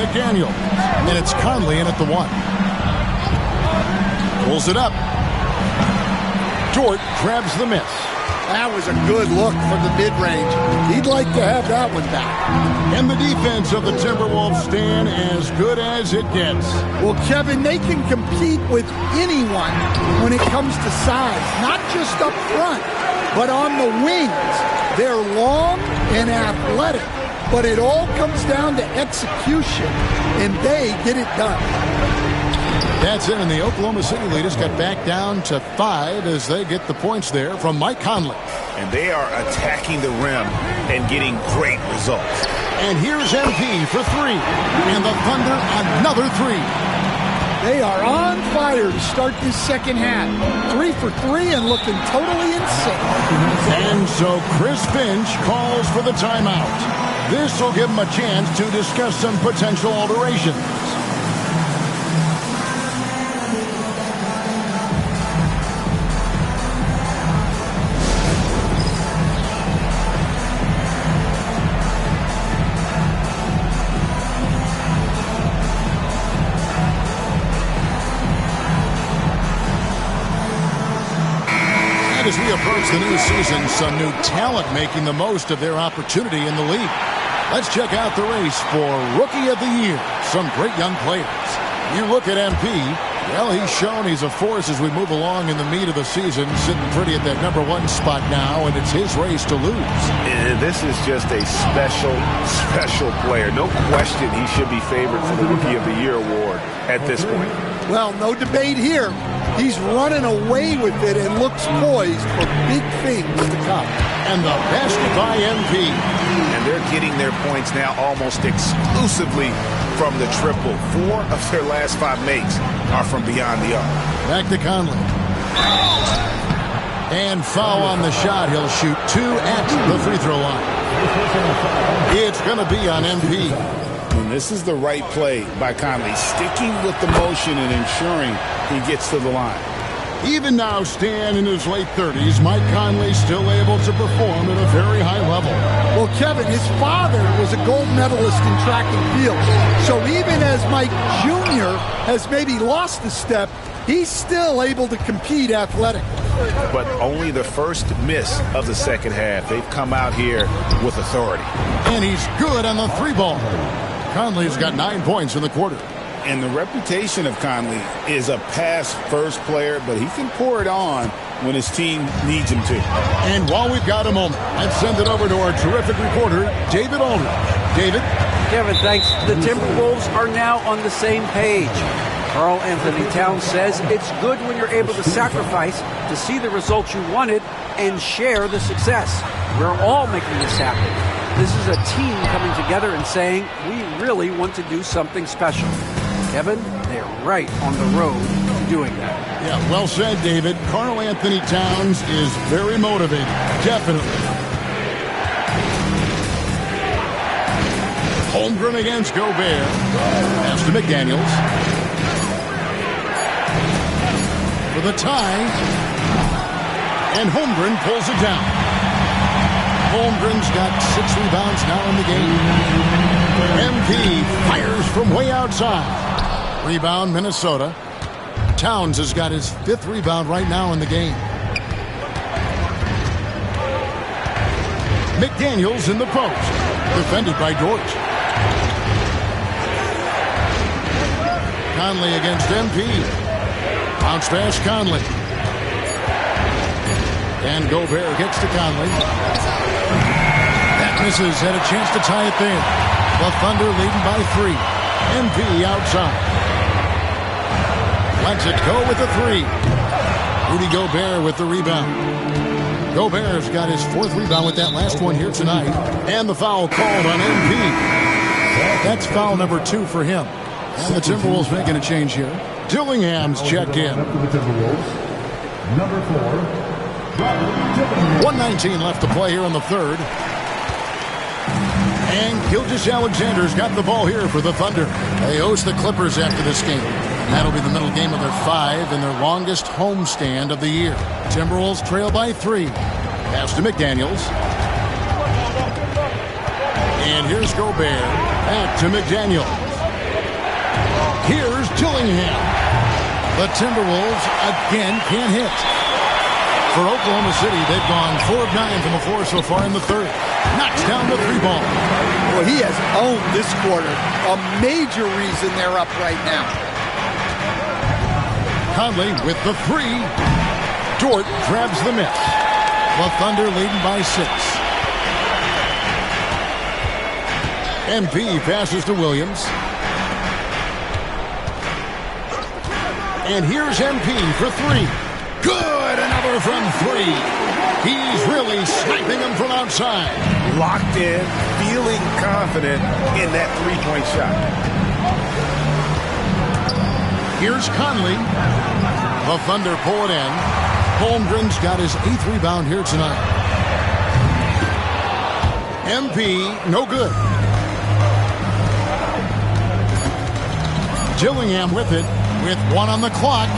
McDaniel. And it's Conley in at the 1. Pulls it up. Dort grabs the miss. That was a good look from the mid-range. He'd like to have that one back. And the defense of the Timberwolves stand as good as it gets. Well, Kevin, they can compete with anyone when it comes to size, not just up front, but on the wings. They're long and athletic, but it all comes down to execution, and they get it done. That's it, and the Oklahoma City leaders got back down to 5 as they get the points there from Mike Conley. And they are attacking the rim and getting great results. And here's MP for 3. And the Thunder another 3. They are on fire to start this second half. 3 for 3 and looking totally insane. And so Chris Finch calls for the timeout. This will give him a chance to discuss some potential alterations. As we approach the new season, some new talent making the most of their opportunity in the league. Let's check out the race for Rookie of the Year. Some great young players. You look at MP, well, he's shown he's a force as we move along in the meat of the season, sitting pretty at that #1 spot now, and it's his race to lose. This is just a special player. No question he should be favored for the Rookie of the Year award at this point. Well, no debate here. He's running away with it and looks poised for big things to come. And the basket by MP. And they're getting their points now almost exclusively from the triple. 4 of their last 5 makes are from beyond the arc. Back to Conley. And foul on the shot. He'll shoot 2 at the free throw line. It's going to be on MP. And this is the right play by Conley, sticking with the motion and ensuring he gets to the line. Even now, Stan in his late 30s, Mike Conley still able to perform at a very high level. Well, Kevin, his father was a gold medalist in track and field. So even as Mike Jr. has maybe lost a step, he's still able to compete athletically. But only the first miss of the second half. They've come out here with authority. And he's good on the 3-ball. Conley's got 9 points in the quarter. And the reputation of Conley is a pass-first player, but he can pour it on when his team needs him to. And while we've got a moment, let's send it over to our terrific reporter, David Aldridge. David? Kevin, thanks. The Timberwolves are now on the same page. Karl Anthony Towns says it's good when you're able to sacrifice to see the results you wanted and share the success. We're all making this happen. This is a team coming together and saying, we really want to do something special. Kevin, they're right on the road to doing that. Yeah, well said, David. Karl Anthony Towns is very motivated. Definitely. Holmgren against Gobert. Pass to McDaniels. For the tie. And Holmgren pulls it down. Holmgren's got 6 rebounds now in the game. MP fires from way outside. Rebound, Minnesota. Towns has got his 5th rebound right now in the game. McDaniels in the post. Defended by Dort. Conley against MP. Bounce pass, Conley. And Gobert gets to Conley. That misses. Had a chance to tie it there. The Thunder leading by 3. MP outside. Lets it go with the 3. Rudy Gobert with the rebound. Gobert's got his 4th rebound with that last one here tonight. And the foul called on MP. That's foul number 2 for him. And the Timberwolves making a change here. Dillingham's checked in. Number 4. 1:19 left to play here in the 3rd. And Gilgeous-Alexander's got the ball here for the Thunder. They host the Clippers after this game. And that'll be the middle game of their 5 and their longest homestand of the year. Timberwolves trail by 3. Pass to McDaniels. And here's Gobert. Back to McDaniels. Here's Dillingham. The Timberwolves again can't hit. For Oklahoma City, they've gone 4 of 9 from the floor so far in the third. Knocks down the 3-ball. Well, he has owned this quarter. A major reason they're up right now. Conley with the 3. Dort grabs the miss. The Thunder leading by 6. MP passes to Williams. And here's MP for 3. Good! Another from 3. He's really sniping them from outside. Locked in, feeling confident in that three-point shot. Here's Conley. The Thunder pull it in. Holmgren's got his 8th rebound here tonight. MP, no good. Dillingham with it, with 1 on the clock.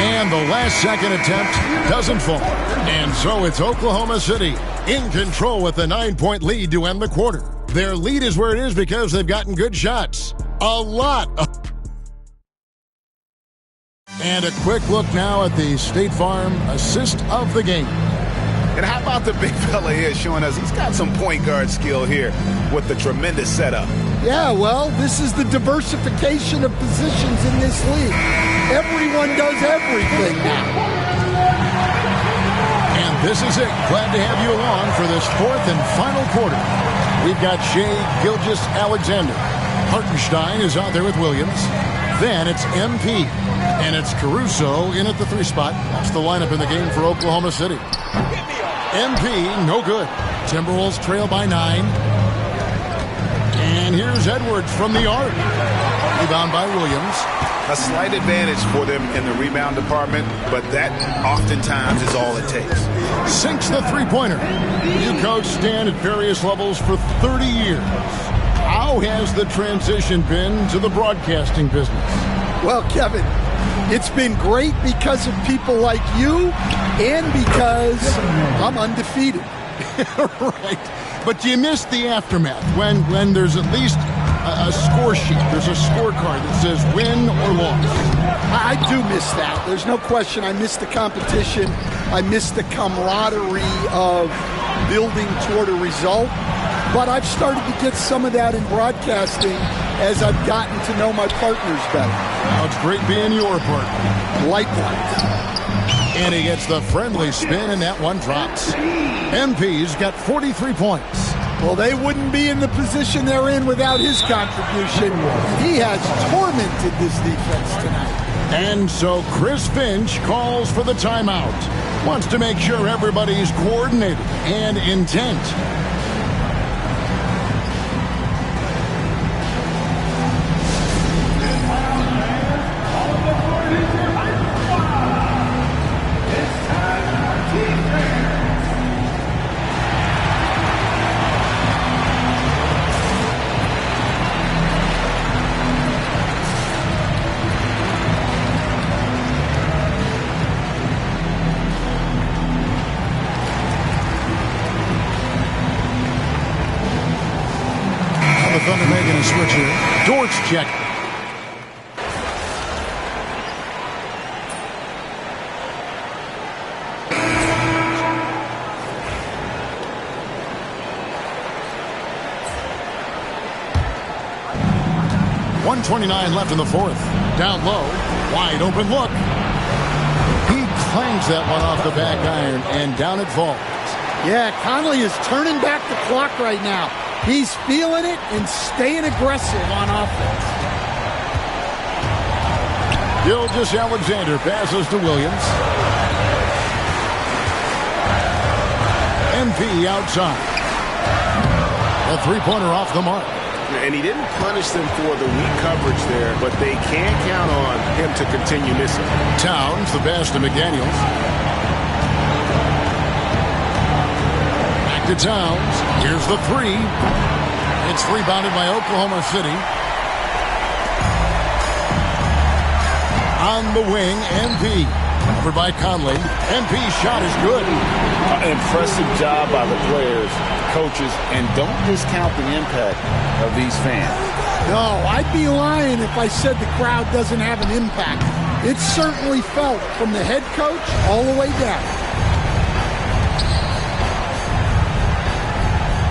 And the last second attempt doesn't fall. And so it's Oklahoma City in control with a 9-point lead to end the quarter. Their lead is where it is because they've gotten good shots. A lot of... And a quick look now at the State Farm assist of the game. And how about the big fella here showing us he's got some point guard skill here with the tremendous setup. Yeah, well, this is the diversification of positions in this league. Everyone does everything now. And this is it. Glad to have you along for this 4th and final quarter. We've got Shea Gilgeous-Alexander. Hartenstein is out there with Williams. Then it's MP. And it's Caruso in at the 3 spot. That's the lineup in the game for Oklahoma City. MP, no good. Timberwolves trail by 9. And here's Edwards from the arc. Rebound by Williams. A slight advantage for them in the rebound department, but that oftentimes is all it takes. Sinks the 3-pointer. You coach Stan at various levels for 30 years. How has the transition been to the broadcasting business? Well, Kevin, it's been great because of people like you and because I'm undefeated. Right. But you miss the aftermath when there's at least a score sheet. There's a scorecard that says win or loss. I do miss that. There's no question. I miss the competition. I miss the camaraderie of building toward a result. But I've started to get some of that in broadcasting as I've gotten to know my partners better. Now it's great being your partner. Likewise. And he gets the friendly spin, and that one drops. MP's got 43 points. Well, they wouldn't be in the position they're in without his contribution. He has tormented this defense tonight. And so Chris Finch calls for the timeout. Wants to make sure everybody's coordinated and intent. Thunder making a switch here. Dort's check. .129 left in the 4th. Down low. Wide open look. He clangs that one off the back iron, and down it falls. Yeah, Conley is turning back the clock right now. He's feeling it and staying aggressive on offense. Gilgeous-Alexander passes to Williams. MP outside. A 3-pointer off the mark. And he didn't punish them for the weak coverage there, but they can count on him to continue missing. Towns, the pass to McDaniels. To Towns. Here's the 3. It's rebounded by Oklahoma City. On the wing, MP. Covered by Conley. MP's shot is good. Impressive job by the players, coaches, and don't discount the impact of these fans. No, I'd be lying if I said the crowd doesn't have an impact. It's certainly felt from the head coach all the way down.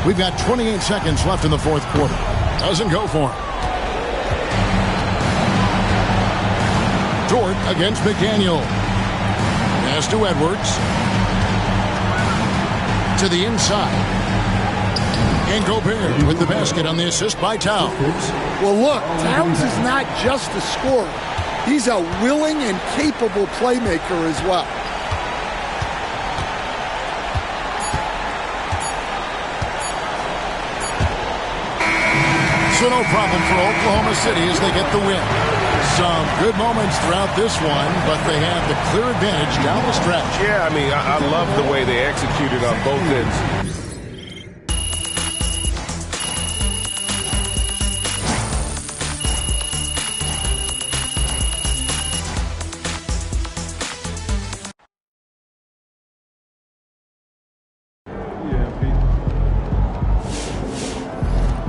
We've got 28 seconds left in the fourth quarter. Doesn't go for him. Dort against McDaniel. Pass to Edwards. To the inside. And Gobert with the basket on the assist by Towns. Well, look, Towns is not just a scorer. He's a willing and capable playmaker as well. So no problem for Oklahoma City as they get the win. Some good moments throughout this one, but they have the clear advantage down the stretch. Yeah, I mean, I love the way they executed on both ends.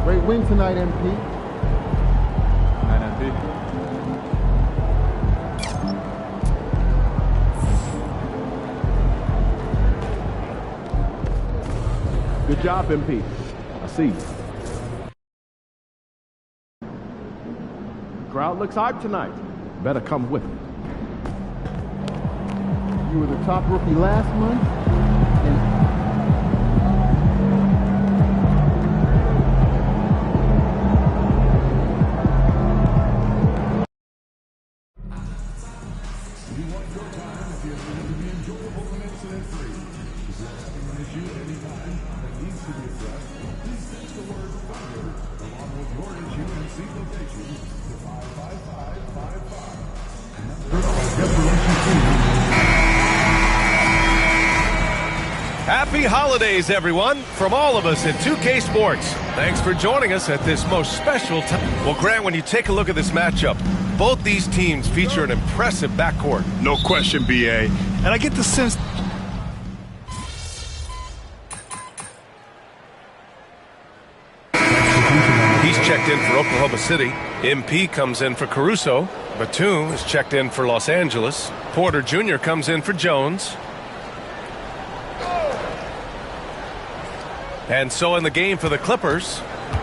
Great win tonight, MP. Night, MP. Good job, MP. I see you. Crowd looks hyped tonight. Better come with me. You were the top rookie last month, and Happy holidays, everyone, from all of us at 2K Sports. Thanks for joining us at this most special time. Well, Grant, when you take a look at this matchup, both these teams feature an impressive backcourt. No question, BA. And I get the sense... He's checked in for Oklahoma City. MP comes in for Caruso. Batum is checked in for Los Angeles. Porter Jr. comes in for Jones. And so in the game for the Clippers,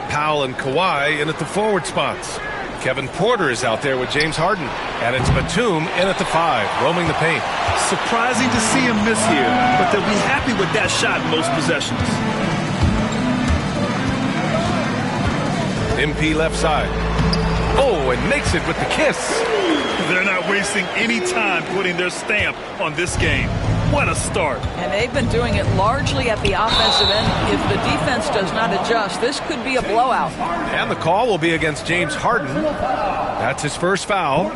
Powell and Kawhi in at the forward spots. Kevin Porter is out there with James Harden. And it's Batum in at the 5, roaming the paint. Surprising to see him miss here, but they'll be happy with that shot most possessions. MP left side. Oh, and makes it with the kiss. They're not wasting any time putting their stamp on this game. What a start. And they've been doing it largely at the offensive end. If the defense does not adjust, this could be a blowout. And the call will be against James Harden. That's his first foul.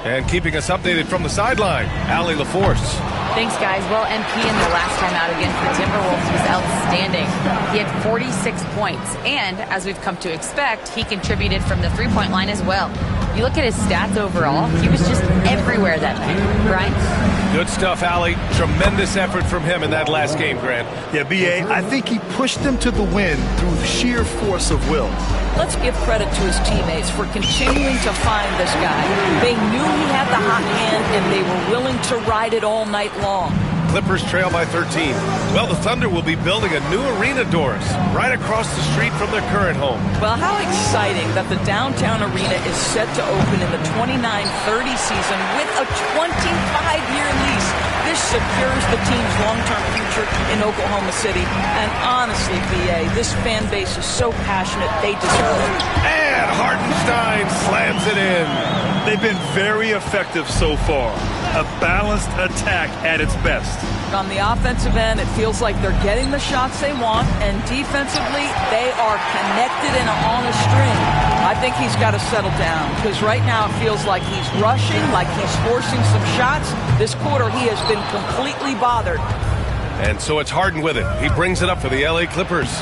And keeping us updated from the sideline, Allie LaForce. Thanks, guys. Well, MP in the last time out against the Timberwolves was outstanding. He had 46 points, and as we've come to expect, he contributed from the three-point line as well. You look at his stats overall, he was just everywhere that night. Brian? Good stuff, Allie. Tremendous effort from him in that last game, Grant. Yeah, BA, I think he pushed them to the win through sheer force of will. Let's give credit to his teammates for continuing to find this guy. They knew he had the hot hand, and they were willing to ride it all night long. Clippers trail by 13. Well, the Thunder will be building a new arena, Doris, right across the street from their current home. Well, how exciting that the downtown arena is set to open in the 29-30 season with a 25-year lease. This secures the team's long-term future in Oklahoma City. And honestly, BA, this fan base is so passionate, they deserve it. And Hartenstein slams it in. They've been very effective so far. A balanced attack at its best. On the offensive end, it feels like they're getting the shots they want, and defensively, they are connected and on a string. I think he's got to settle down, because right now it feels like he's rushing, like he's forcing some shots. This quarter, he has been completely bothered. And so it's Harden with it. He brings it up for the LA Clippers.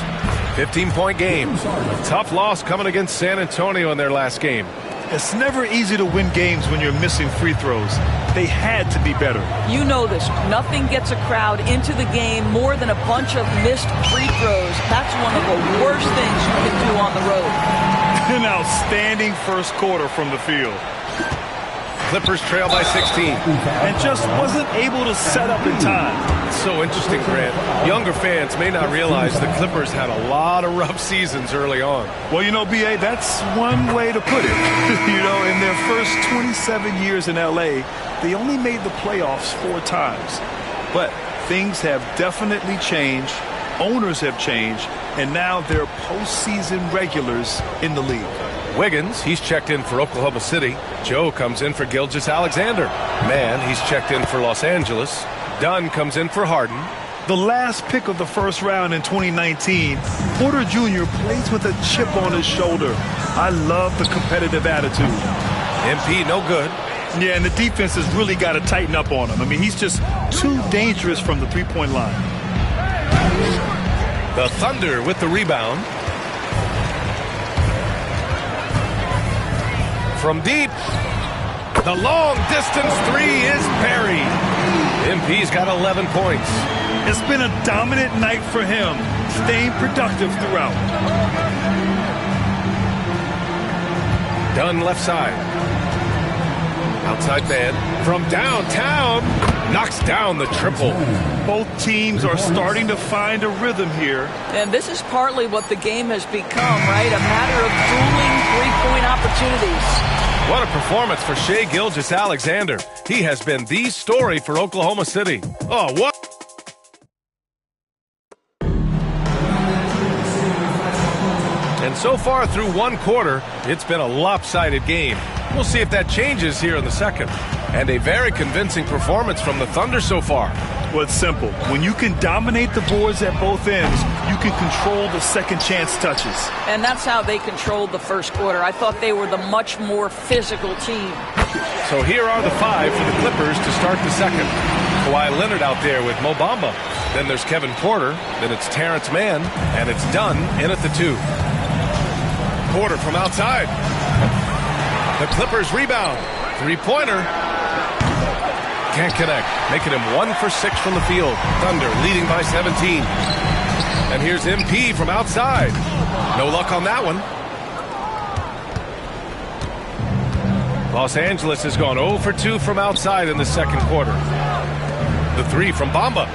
15-point game. Tough loss coming against San Antonio in their last game. It's never easy to win games when you're missing free throws. They had to be better. You know this. Nothing gets a crowd into the game more than a bunch of missed free throws. That's one of the worst things you can do on the road. An outstanding first quarter from the field. Clippers trail by 16. And just wasn't able to set up in time. It's so interesting, Grant. Younger fans may not realize the Clippers had a lot of rough seasons early on. Well, you know, B.A., that's one way to put it. You know, in their first 27 years in L.A., they only made the playoffs 4 times. But things have definitely changed. Owners have changed. And now they're postseason regulars in the league. Wiggins, he's checked in for Oklahoma City. Joe comes in for Gilgeous-Alexander. Mann, he's checked in for Los Angeles. Dunn comes in for Harden. The last pick of the first round in 2019, Porter Jr. plays with a chip on his shoulder. I love the competitive attitude. MP, no good. Yeah, and the defense has really got to tighten up on him. I mean, he's just too dangerous from the three-point line. The Thunder with the rebound. From deep, the long-distance three is buried. MP's got 11 points. It's been a dominant night for him, staying productive throughout. Dunn left side. Outside man from downtown knocks down the triple. Both teams are starting to find a rhythm here. And this is partly what the game has become, right? A matter of dueling three-point opportunities. What a performance for Shai Gilgeous-Alexander. He has been the story for Oklahoma City. Oh, what? And so far through one quarter, it's been a lopsided game. We'll see if that changes here in the second. And a very convincing performance from the Thunder so far. Well, it's simple. When you can dominate the boards at both ends, you can control the second chance touches. And that's how they controlled the first quarter. I thought they were the much more physical team. So here are the 5 for the Clippers to start the second. Kawhi Leonard out there with Mo Bamba. Then there's Kevin Porter. Then it's Terrence Mann. And it's Dunn in at the 2. Porter from outside. The Clippers rebound. Three-pointer. Can't connect. Making him 1 for 6 from the field. Thunder leading by 17. And here's MP from outside. No luck on that one. Los Angeles has gone 0 for 2 from outside in the second quarter. The 3 from Bamba.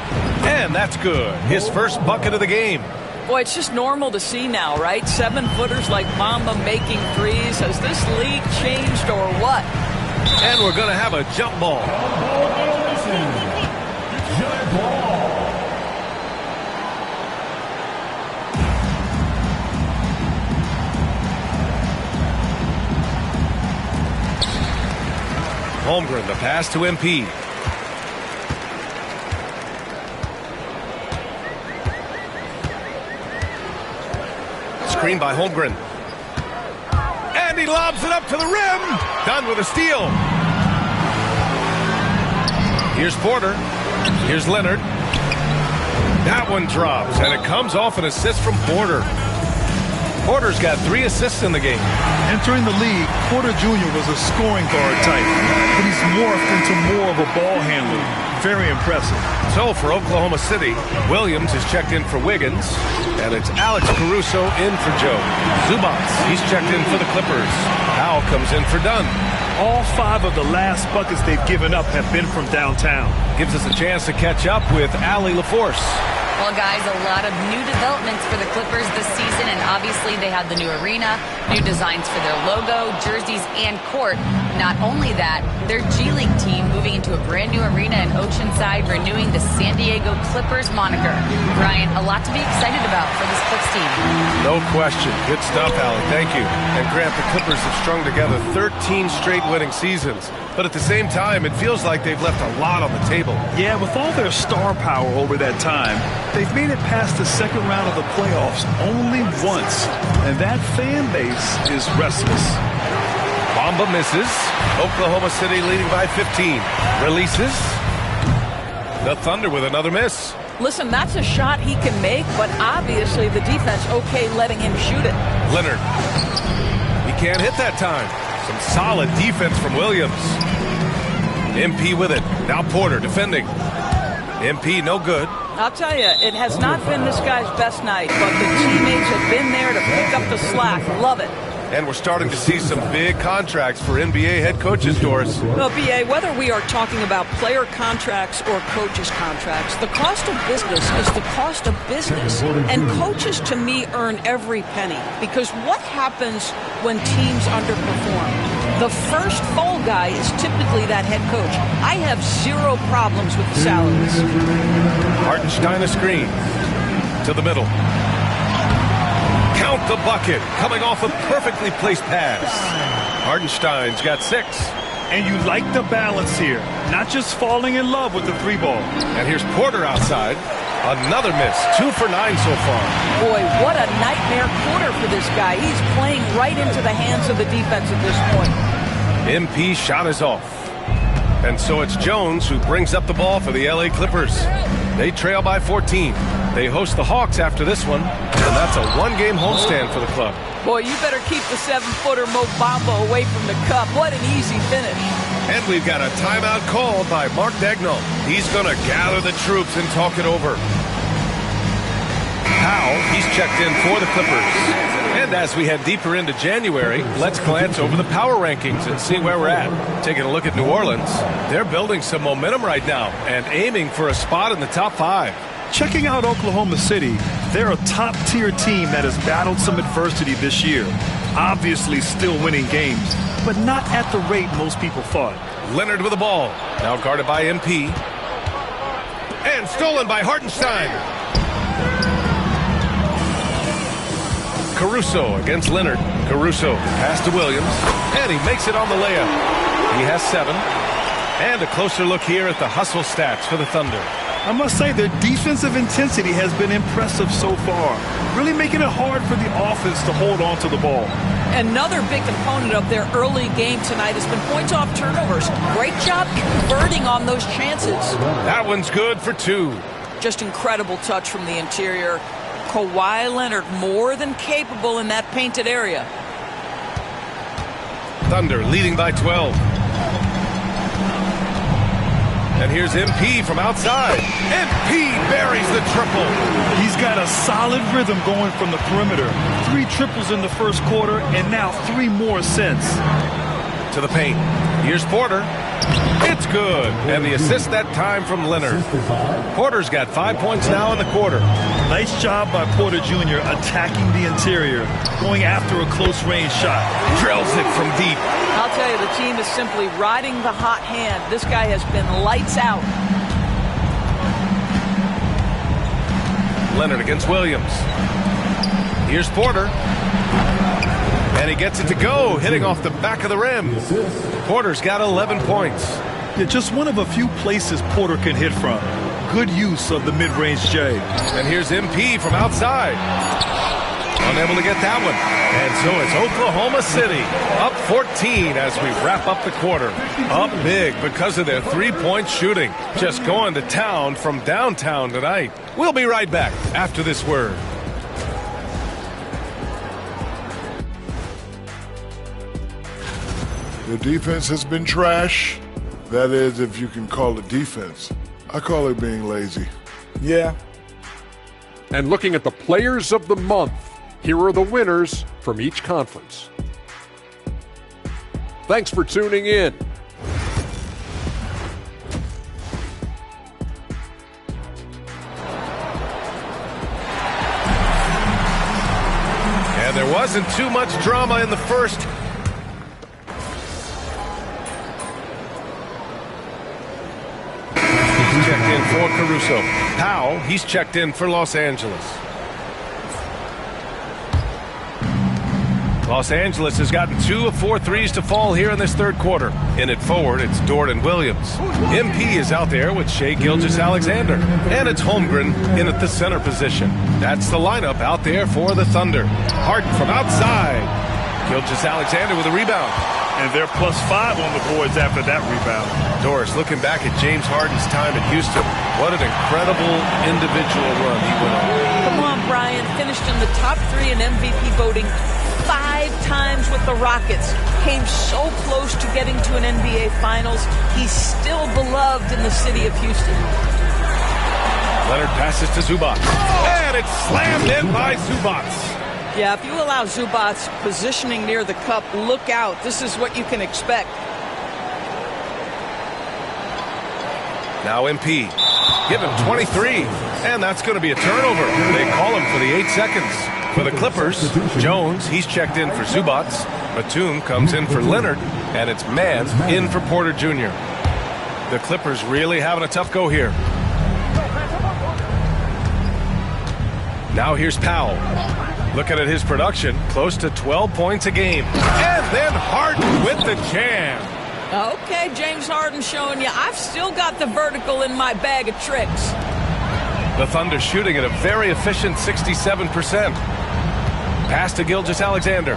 And that's good. His first bucket of the game. Boy, it's just normal to see now, right? 7-footers like Bamba making threes. Has this league changed or what? And we're going to have a jump ball. Holmgren, the pass to MP. Screen by Holmgren. And he lobs it up to the rim. Dunn with a steal. Here's Porter. Here's Leonard. That one drops, and it comes off an assist from Porter. Porter's got 3 assists in the game. Entering the league, Porter Jr. was a scoring guard type, but he's morphed into more of a ball handler. Very impressive. So for Oklahoma City, Williams is checked in for Wiggins, and it's Alex Caruso in for Joe. Zubats, he's checked in for the Clippers. Powell comes in for Dunn. All 5 of the last buckets they've given up have been from downtown. Gives us a chance to catch up with Allie LaForce. Well, guys, a lot of new developments for the Clippers this season, and obviously they have the new arena, new designs for their logo, jerseys, and court. Not only that, their G League team moving into a brand new arena in Oceanside, renewing the San Diego Clippers moniker. Brian, a lot to be excited about for this Clips team. No question. Good stuff, Allie. Thank you. And Grant, the Clippers have strung together 13 straight winning seasons. But at the same time, it feels like they've left a lot on the table. Yeah, with all their star power over that time, they've made it past the second round of the playoffs only once. And that fan base is restless. Bamba misses. Oklahoma City leading by 15. Releases. The Thunder with another miss. Listen, that's a shot he can make, but obviously the defense okay letting him shoot it. Leonard. He can't hit that time. Some solid defense from Williams. MP with it. Now Porter defending. MP no good. I'll tell you, it has not been this guy's best night, but the teammates have been there to pick up the slack. Love it. And we're starting to see some big contracts for NBA head coaches, Doris. Well, B.A., whether we are talking about player contracts or coaches' contracts, the cost of business is the cost of business. And coaches, to me, earn every penny. Because what happens when teams underperform? The first fall guy is typically that head coach. I have zero problems with the salaries. Hartenstein a screen to the middle. Count the bucket, coming off a perfectly placed pass. Hartenstein's got 6. And you like the balance here, not just falling in love with the 3-ball. And here's Porter outside. Another miss. 2 for 9 so far. Boy, what a nightmare quarter for this guy. He's playing right into the hands of the defense at this point. MP shot is off. And so it's Jones who brings up the ball for the LA Clippers. They trail by 14. They host the Hawks after this one, and that's a one-game homestand for the club. Boy, you better keep the 7-footer Mo Bamba away from the cup. What an easy finish. And we've got a timeout called by Mark Dagnall. He's going to gather the troops and talk it over. Powell, he's checked in for the Clippers. And as we head deeper into January, let's glance over the power rankings and see where we're at. Taking a look at New Orleans, they're building some momentum right now and aiming for a spot in the top 5. Checking out Oklahoma City, they're a top-tier team that has battled some adversity this year. Obviously still winning games, but not at the rate most people thought. Leonard with the ball, now guarded by MP. And stolen by Hartenstein. Caruso against Leonard. Caruso pass to Williams, and he makes it on the layup. He has 7. And a closer look here at the hustle stats for the Thunder. I must say their defensive intensity has been impressive so far, really making it hard for the offense to hold on to the ball. Another big component of their early game tonight has been points off turnovers. Great job converting on those chances. That one's good for 2. Just incredible touch from the interior. Kawhi Leonard more than capable in that painted area. Thunder leading by 12. And here's MP from outside. MP buries the triple. He's got a solid rhythm going from the perimeter. 3 triples in the first quarter, and now 3 more since. To the paint. Here's Porter. It's good. And the assist that time from Leonard. Porter's got 5 points now in the quarter. Nice job by Porter Jr. attacking the interior, going after a close-range shot. Drills it from deep. I'll tell you, the team is simply riding the hot hand. This guy has been lights out. Leonard against Williams. Here's Porter. And he gets it to go, hitting off the back of the rim. Porter's got 11 points. Yeah, just one of a few places Porter can hit from. Good use of the mid-range J. And here's MP from outside. Unable to get that one. And so it's Oklahoma City up 14 as we wrap up the quarter. Up big because of their 3-point shooting. Just going to town from downtown tonight. We'll be right back after this word. The defense has been trash. That is, if you can call it defense. I call it being lazy. Yeah. And looking at the players of the month, here are the winners from each conference. Thanks for tuning in. And there wasn't too much drama in the first. He's checked in for Caruso. Powell, he's checked in for Los Angeles. Los Angeles has gotten 2 of 4 threes to fall here in this third quarter. In it forward, it's Dort and Williams. MP is out there with Shai Gilgeous-Alexander. And it's Holmgren in at the center position. That's the lineup out there for the Thunder. Harden from outside. Gilgeous-Alexander with a rebound. And they're +5 on the boards after that rebound. Doris, looking back at James Harden's time in Houston, what an incredible individual run he went on. Come on, Brian. Finished in the top 3 in MVP voting 5 times with the Rockets. Came so close to getting to an NBA Finals. He's still beloved in the city of Houston. Leonard passes to Zubac. And it's slammed in by Zubac. Yeah, if you allow Zubac positioning near the cup, look out. This is what you can expect. Now MP. Give him 23. And that's going to be a turnover. They call him for the 8 seconds. For the Clippers, Jones, he's checked in for Zubac. Batum comes in for Leonard. And it's Mann in for Porter Jr. The Clippers really having a tough go here. Now here's Powell. Looking at his production, close to 12 points a game. And then Harden with the jam. Okay, James Harden showing you I've still got the vertical in my bag of tricks. The Thunder shooting at a very efficient 67%. Pass to Gilgeous-Alexander.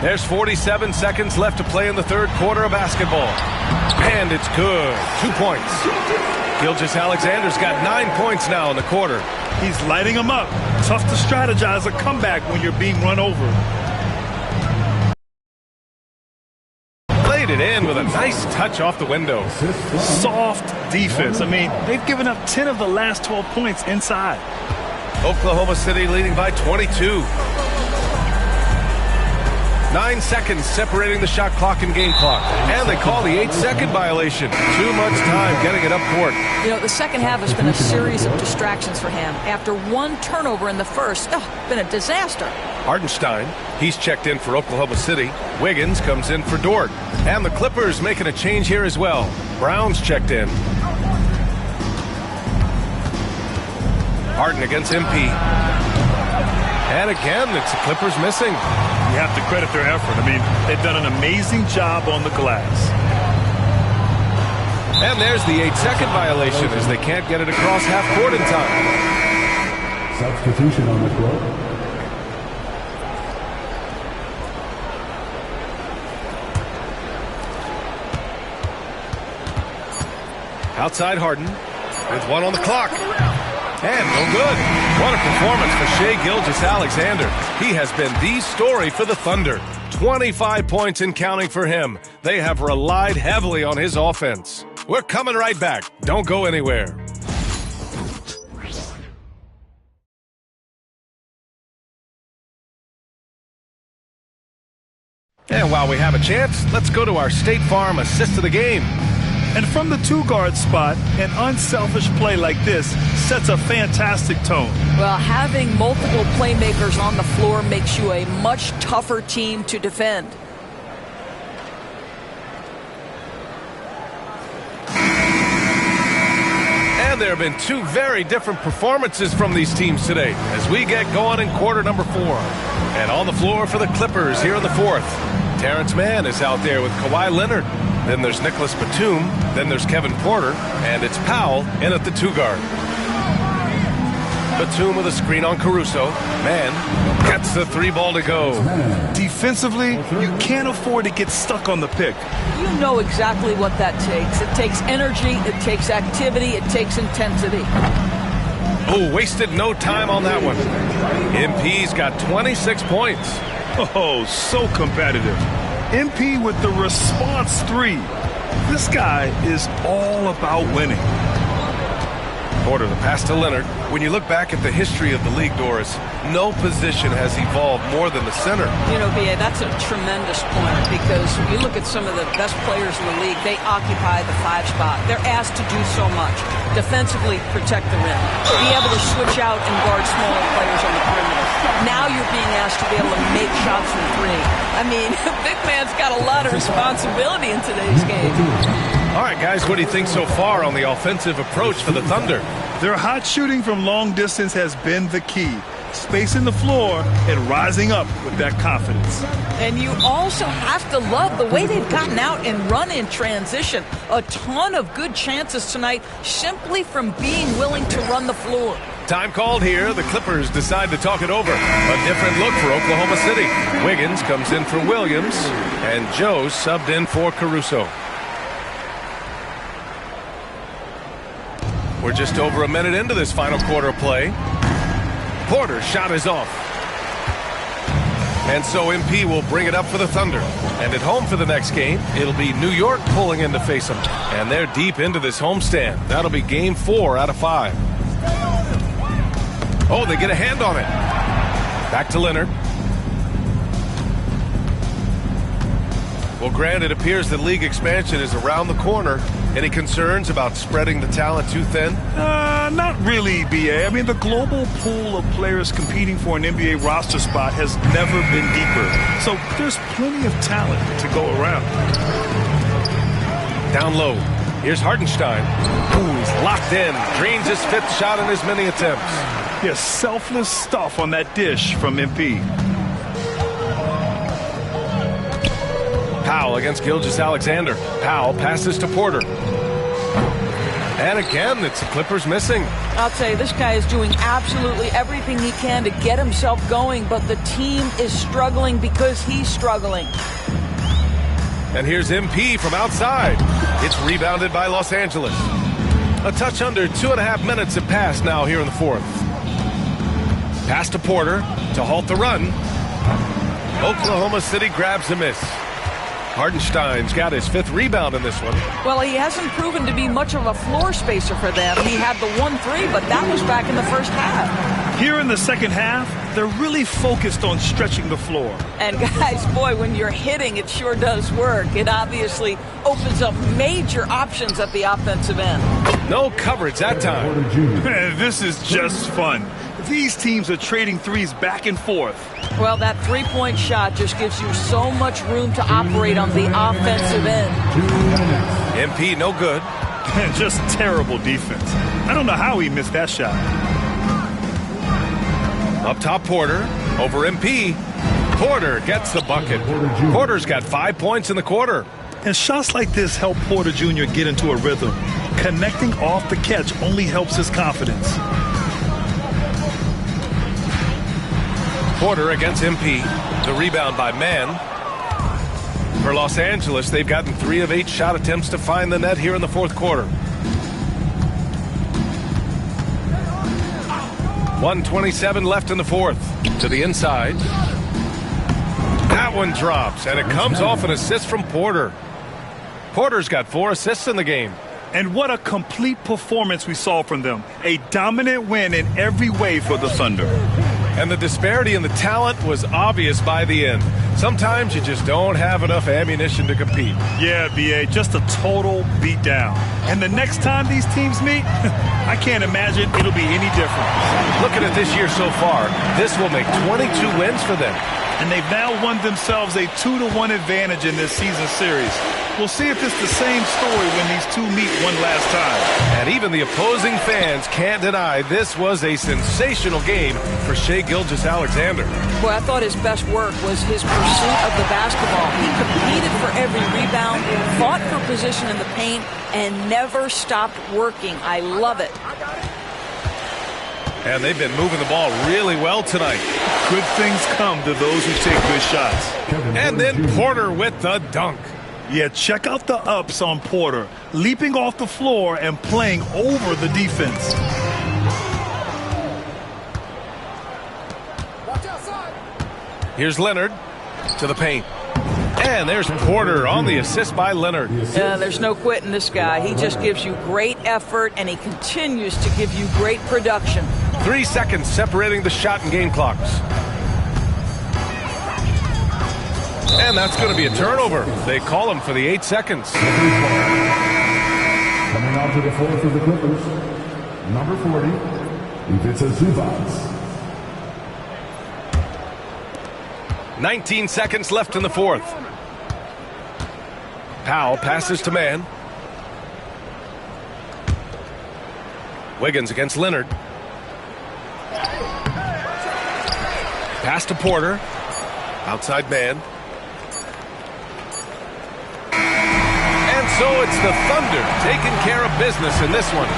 There's 47 seconds left to play in the third quarter of basketball. And it's good. 2 points. Gilgeous-Alexander's got 9 points now in the quarter. He's lighting them up. Tough to strategize a comeback when you're being run over. Played it in with a nice touch off the window. Soft defense. I mean, they've given up 10 of the last 12 points inside. Oklahoma City leading by 22. 9 seconds separating the shot clock and game clock. And they call the 8-second violation. Too much time getting it up court. You know, the second half has been a series of distractions for him. After 1 turnover in the first, been a disaster. Hardenstein, he's checked in for Oklahoma City. Wiggins comes in for Dort. And the Clippers making a change here as well. Brown's checked in. Harden against MP. And again, it's the Clippers missing. You have to credit their effort. I mean, they've done an amazing job on the glass. And there's the 8-second violation as they can't get it across half court in time. Substitution on the court. Outside Harden with 1 on the clock. And no good. What a performance for Shai Gilgeous-Alexander. He has been the story for the Thunder. 25 points and counting for him. They have relied heavily on his offense. We're coming right back. Don't go anywhere. And while we have a chance, let's go to our State Farm assist of the game. And from the 2-guard spot, an unselfish play like this sets a fantastic tone. Well, having multiple playmakers on the floor makes you a much tougher team to defend. And there have been 2 very different performances from these teams today as we get going in quarter number 4. And on the floor for the Clippers here in the 4th. Terrence Mann is out there with Kawhi Leonard. Then there's Nicholas Batum. Then there's Kevin Porter. And it's Powell in at the 2-guard. Batum with a screen on Caruso. Mann gets the 3-ball to go. Defensively, you can't afford to get stuck on the pick. You know exactly what that takes. It takes energy, it takes activity, it takes intensity. Oh, wasted no time on that one. MP's got 26 points. Oh, so competitive. MP with the response 3. This guy is all about winning. Porter, the pass to Leonard. When you look back at the history of the league, Doris, no position has evolved more than the center. You know, B.A., that's a tremendous point because you look at some of the best players in the league, they occupy the 5 spot. They're asked to do so much. Defensively, protect the rim. Be able to switch out and guard smaller players on the perimeter. Now you're being asked to be able to make shots from 3. I mean, big man's got a lot of responsibility in today's game. All right, guys, what do you think so far on the offensive approach for the Thunder? Their hot shooting from long distance has been the key. spacing the floor and rising up with that confidence. And you also have to love the way they've gotten out and run in transition. A ton of good chances tonight simply from being willing to run the floor. Time called here. The Clippers decide to talk it over. A different look for Oklahoma City. Wiggins comes in for Williams, and Joe subbed in for Caruso. We're just over a minute into this final quarter of play. Porter's shot is off. And so MP will bring it up for the Thunder. And at home for the next game, it'll be New York pulling in to face them. And they're deep into this homestand. That'll be game 4 out of 5. Oh, they get a hand on it. Back to Leonard. Well, Grant, it appears that league expansion is around the corner. Any concerns about spreading the talent too thin? Not really, B.A. I mean, the global pool of players competing for an NBA roster spot has never been deeper. So there's plenty of talent to go around. Down low. Here's Hartenstein. Ooh, he's locked in. Drains his 5th shot in as many attempts. Yeah, selfless stuff on that dish from MP. Powell against Gilgeous-Alexander. Powell passes to Porter. And again, it's the Clippers missing. I'll tell you, this guy is doing absolutely everything he can to get himself going, but the team is struggling because he's struggling. And here's MP from outside. It's rebounded by Los Angeles. A touch under 2.5 minutes have passed now here in the 4th. Pass to Porter to halt the run. Oklahoma City grabs a miss. Hartenstein's got his 5th rebound in this one. Well, he hasn't proven to be much of a floor spacer for them. He had the 1-3, but that was back in the first half. Here in the second half, they're really focused on stretching the floor. And guys, boy, when you're hitting, it sure does work. It obviously opens up major options at the offensive end. No coverage that time. This is just fun. These teams are trading threes back and forth. Well, that three-point shot just gives you so much room to operate on the offensive end. MP no good. Just terrible defense. I don't know how he missed that shot. Up top, Porter. Over MP. Porter gets the bucket. Porter's got 5 points in the quarter. And shots like this help Porter Jr. get into a rhythm. Connecting off the catch only helps his confidence. Porter against MP. The rebound by Mann. For Los Angeles, they've gotten 3 of 8 shot attempts to find the net here in the 4th quarter. 1:27 left in the 4th. To the inside. That one drops, and it comes off an assist from Porter. Porter's got 4 assists in the game. And what a complete performance we saw from them. A dominant win in every way for the Thunder. And the disparity in the talent was obvious by the end. Sometimes you just don't have enough ammunition to compete. Yeah, B.A., just a total beatdown. And the next time these teams meet, I can't imagine it'll be any different. Looking at this year so far, this will make 22 wins for them. And they've now won themselves a 2-1 advantage in this season series. We'll see if it's the same story when these two meet one last time. And even the opposing fans can't deny this was a sensational game for Shai Gilgeous-Alexander. Boy, I thought his best work was his pursuit of the basketball. He competed for every rebound, fought for position in the paint, and never stopped working. I love it. And they've been moving the ball really well tonight. Good things come to those who take good shots. And then Porter with the dunk. Yeah, check out the ups on Porter. Leaping off the floor and playing over the defense. Here's Leonard to the paint. And there's Porter on the assist by Leonard. There's no quitting this guy. He just gives you great effort, and he continues to give you great production. 3 seconds separating the shot and game clocks. And that's going to be a turnover. They call him for the 8 seconds. Coming out to the floor for the Clippers, number 40, Ivica Zubac. 19 seconds left in the 4th. Powell passes to Mann. Wiggins against Leonard. Pass to Porter. Outside man. And so it's the Thunder taking care of business in this one.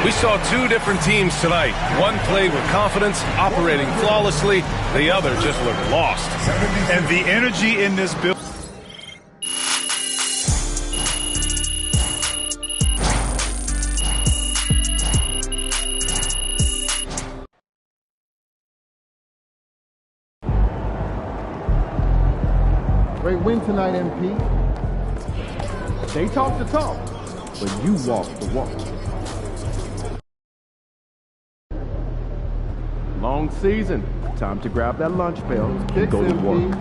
We saw two different teams tonight. One played with confidence, operating flawlessly. The other just looked lost. And the energy in this build. Great win tonight, MP. They talk the talk, but you walk the walk. Long season. Time to grab that lunch bell and go to work.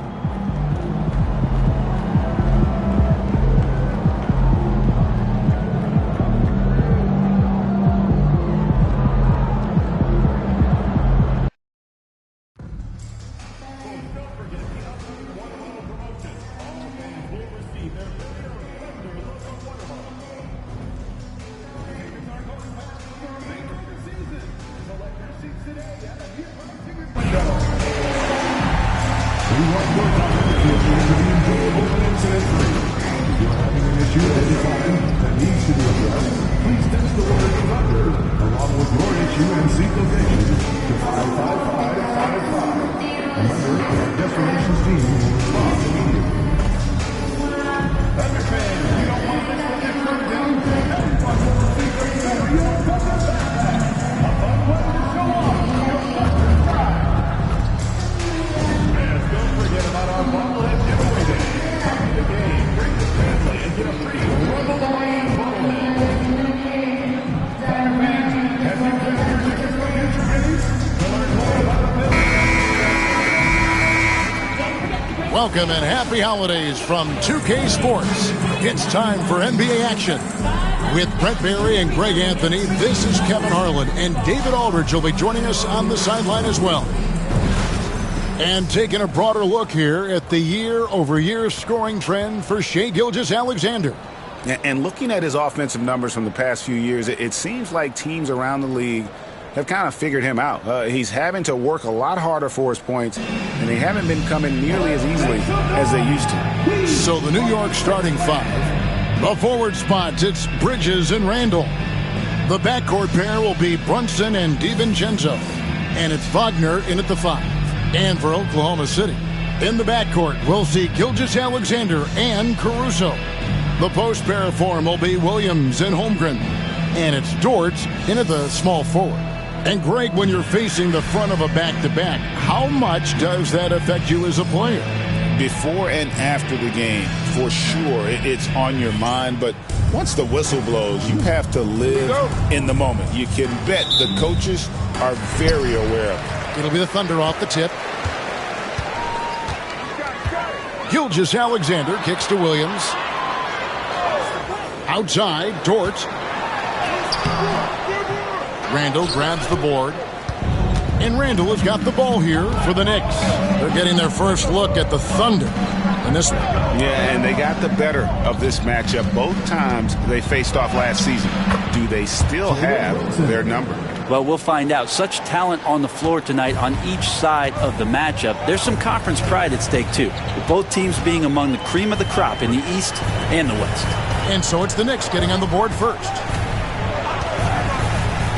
Welcome and happy holidays from 2K Sports. It's time for NBA action. With Brett Barry and Greg Anthony, this is Kevin Harlan, and David Aldridge will be joining us on the sideline as well. And taking a broader look here at the year-over-year scoring trend for Shai Gilgeous-Alexander. And looking at his offensive numbers from the past few years, it seems like teams around the league have kind of figured him out. He's having to work a lot harder for his points, and they haven't been coming nearly as easily as they used to. So the New York starting five. The forward spots, it's Bridges and Randall. The backcourt pair will be Brunson and DiVincenzo. And it's Wagner in at the five. And for Oklahoma City, in the backcourt, we'll see Gilgeous-Alexander and Caruso. The post pair form will be Williams and Holmgren. And it's Dort in at the small forward. And Greg, when you're facing the front of a back-to-back, how much does that affect you as a player? Before and after the game, for sure, it's on your mind. But once the whistle blows, you have to live in the moment. You can bet the coaches are very aware of it. It'll be the Thunder off the tip. Gilgeous-Alexander kicks to Williams. Outside, Dort. Randall grabs the board. And Randall has got the ball here for the Knicks. They're getting their first look at the Thunder in this one. Yeah, and they got the better of this matchup both times they faced off last season. Do they still have their number? Well, we'll find out. Such talent on the floor tonight on each side of the matchup. There's some conference pride at stake, too, with both teams being among the cream of the crop in the East and the West. And so it's the Knicks getting on the board first.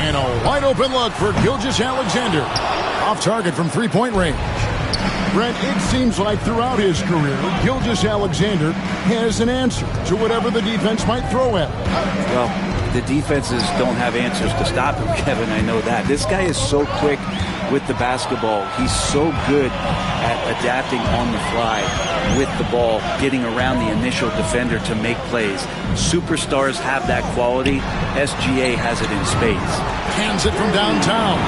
And a wide-open look for Gilgeous-Alexander. Off target from three-point range. Brent, it seems like throughout his career, Gilgeous-Alexander has an answer to whatever the defense might throw at him. Well, the defenses don't have answers to stop him, Kevin. I know that. This guy is so quick with the basketball. He's so good at adapting on the fly with the ball, getting around the initial defender to make plays. Superstars have that quality. SGA has it in spades. Hands it from downtown.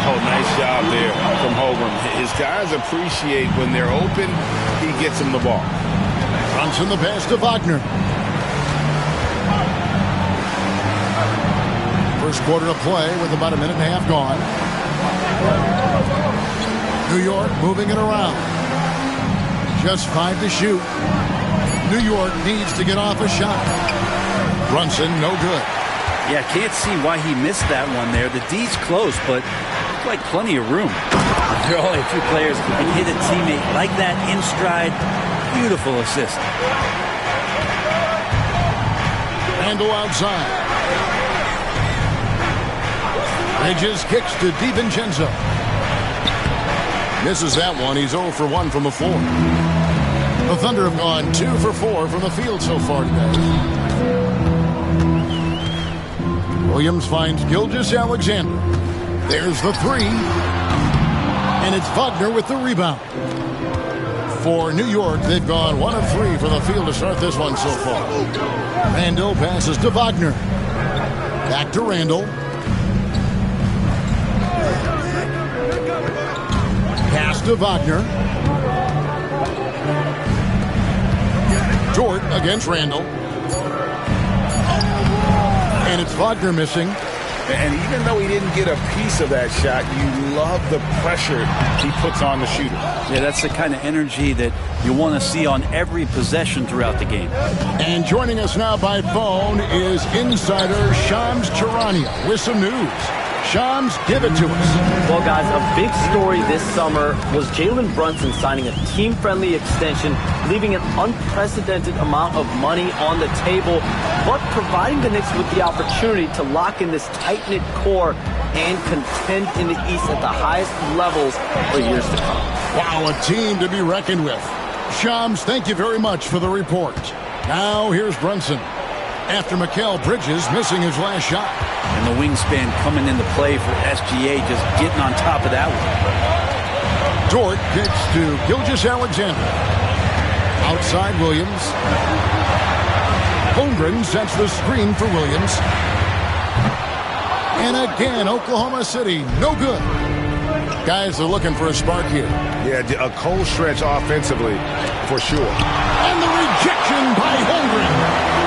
Oh, nice job there from Holmgren. His guys appreciate when they're open, he gets them the ball. Brunson the pass to Wagner. First quarter of play with about a minute and a half gone. New York moving it around. Just 5 to shoot. New York needs to get off a shot. Brunson, no good. Yeah, can't see why he missed that one there. The D's close, but looked like plenty of room. There are only a few players who can hit a teammate like that in stride. Beautiful assist. Randall outside. Bridges kicks to DiVincenzo. Misses that one. He's 0 for 1 from the floor. The Thunder have gone 2 for 4 from the field so far today. Williams finds Gilgeous-Alexander. There's the three. And it's Wagner with the rebound. For New York, they've gone 1 of 3 from the field to start this one so far. Randall passes to Wagner. Back to Randall. Pass to Wagner. Dort against Randall. And it's Wagner missing. And even though he didn't get a piece of that shot, you love the pressure he puts on the shooter. Yeah, that's the kind of energy that you want to see on every possession throughout the game. And joining us now by phone is insider Shams Charania with some news. Shams, give it to us. Well, guys, a big story this summer was Jalen Brunson signing a team-friendly extension, leaving an unprecedented amount of money on the table, but providing the Knicks with the opportunity to lock in this tight-knit core and contend in the East at the highest levels for years to come. Wow, a team to be reckoned with. Shams, thank you very much for the report. Now here's Brunson. After Mikal Bridges missing his last shot. And the wingspan coming into play for SGA, just getting on top of that one. Dort kicks to Gilgeous-Alexander. Outside Williams. Holmgren sets the screen for Williams. And again, Oklahoma City, no good. Guys are looking for a spark here. Yeah, a cold stretch offensively, for sure. And the rejection by Holmgren.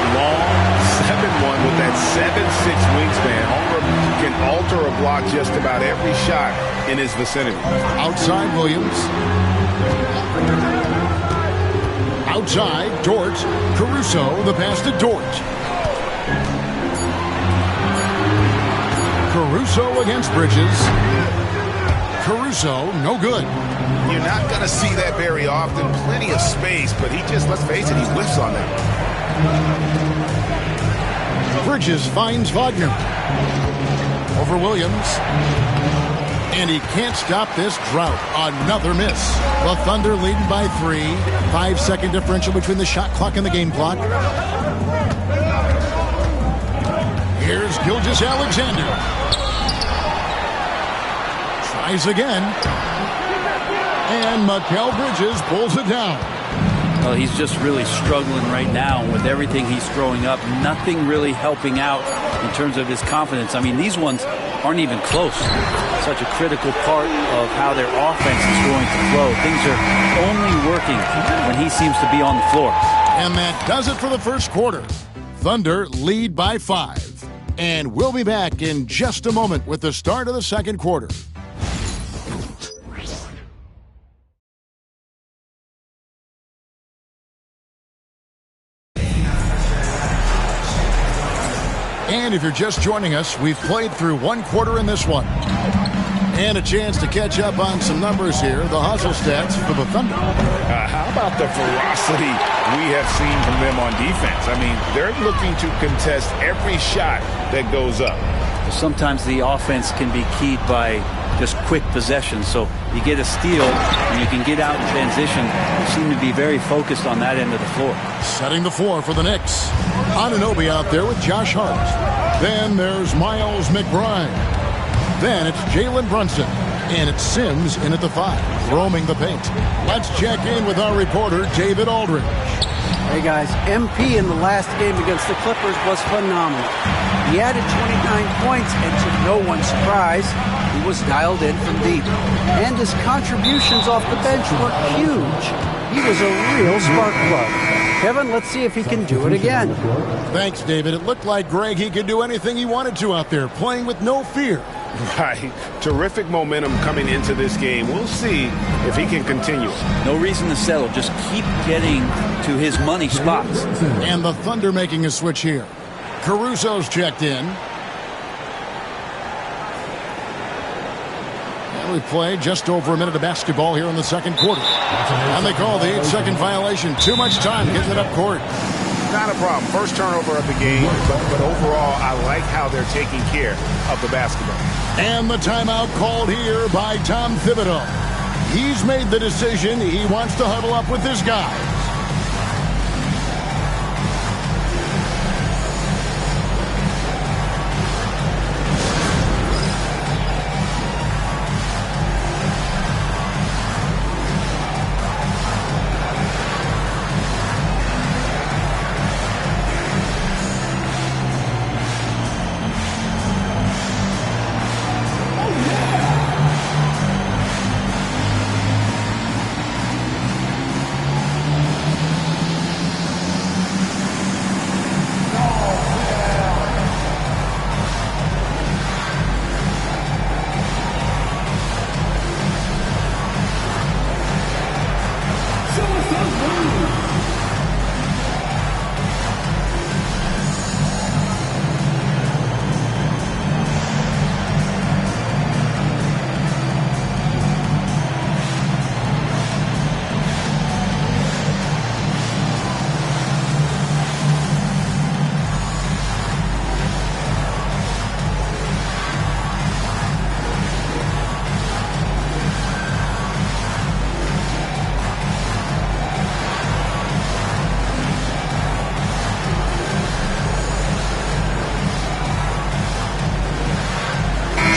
Long 7-1 with that 7'6" wingspan. Holmgren can alter a block just about every shot in his vicinity. Outside Williams. Outside, Dort. Caruso, the pass to Dort. Caruso against Bridges. Caruso, no good. You're not going to see that very often. Plenty of space, but he just, let's face it, he whiffs on that. Bridges finds Wagner. Over Williams. And he can't stop this drought. Another miss. The Thunder leading by 3. 5-second differential between the shot clock and the game clock. Here's Gilgeous-Alexander. Tries again. And Mikal Bridges pulls it down. Well, he's just really struggling right now with everything he's throwing up. Nothing really helping out in terms of his confidence. I mean, these ones aren't even close. Such a critical part of how their offense is going to flow. Things are only working when he seems to be on the floor. And that does it for the first quarter. Thunder lead by 5. And we'll be back in just a moment with the start of the second quarter. And if you're just joining us, we've played through one quarter in this one. And a chance to catch up on some numbers here, the hustle stats for the Thunder. How about the ferocity we have seen from them on defense? I mean, they're looking to contest every shot that goes up. Sometimes the offense can be keyed by just quick possession. So you get a steal and you can get out in transition. They seem to be very focused on that end of the floor. Setting the floor for the Knicks. Anunoby out there with Josh Hart. Then there's Miles McBride. Then it's Jalen Brunson. And it's Sims in at the 5, roaming the paint. Let's check in with our reporter, David Aldridge. Hey, guys. MP in the last game against the Clippers was phenomenal. He added 29 points, and to no one's surprise, he was dialed in from deep. And his contributions off the bench were huge. He was a real spark plug. Kevin, let's see if he can do it again. Thanks, David. It looked like Greg, he could do anything he wanted to out there, playing with no fear. Right. Terrific momentum coming into this game. We'll see if he can continue. No reason to settle. Just keep getting to his money spots. And the Thunder making a switch here. Caruso's checked in. We play just over a minute of basketball here in the second quarter. And they call the 8-second violation. Too much time getting it up court. Not a problem. First turnover of the game, but overall, I like how they're taking care of the basketball. And the timeout called here by Tom Thibodeau. He's made the decision. He wants to huddle up with his guys.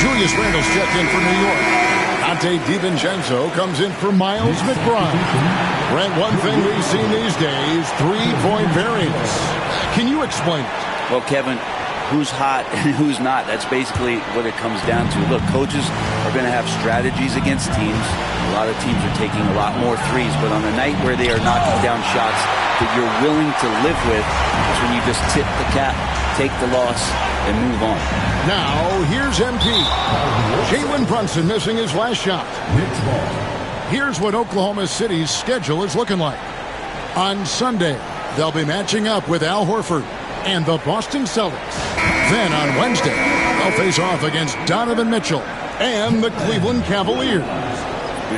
Julius Randle's checked in for New York. Dante DiVincenzo comes in for Miles McBride. Brent, one thing we've seen these days, three-point variance. Can you explain it? Well, Kevin, who's hot and who's not? That's basically what it comes down to. Look, coaches are going to have strategies against teams. A lot of teams are taking a lot more threes, but on a night where they are knocking down shots that you're willing to live with, is when you just tip the cap, take the loss, and move on. Now, here's MP. Jalen Brunson missing his last shot. Here's what Oklahoma City's schedule is looking like. On Sunday, they'll be matching up with Al Horford and the Boston Celtics. Then on Wednesday, they'll face off against Donovan Mitchell and the Cleveland Cavaliers.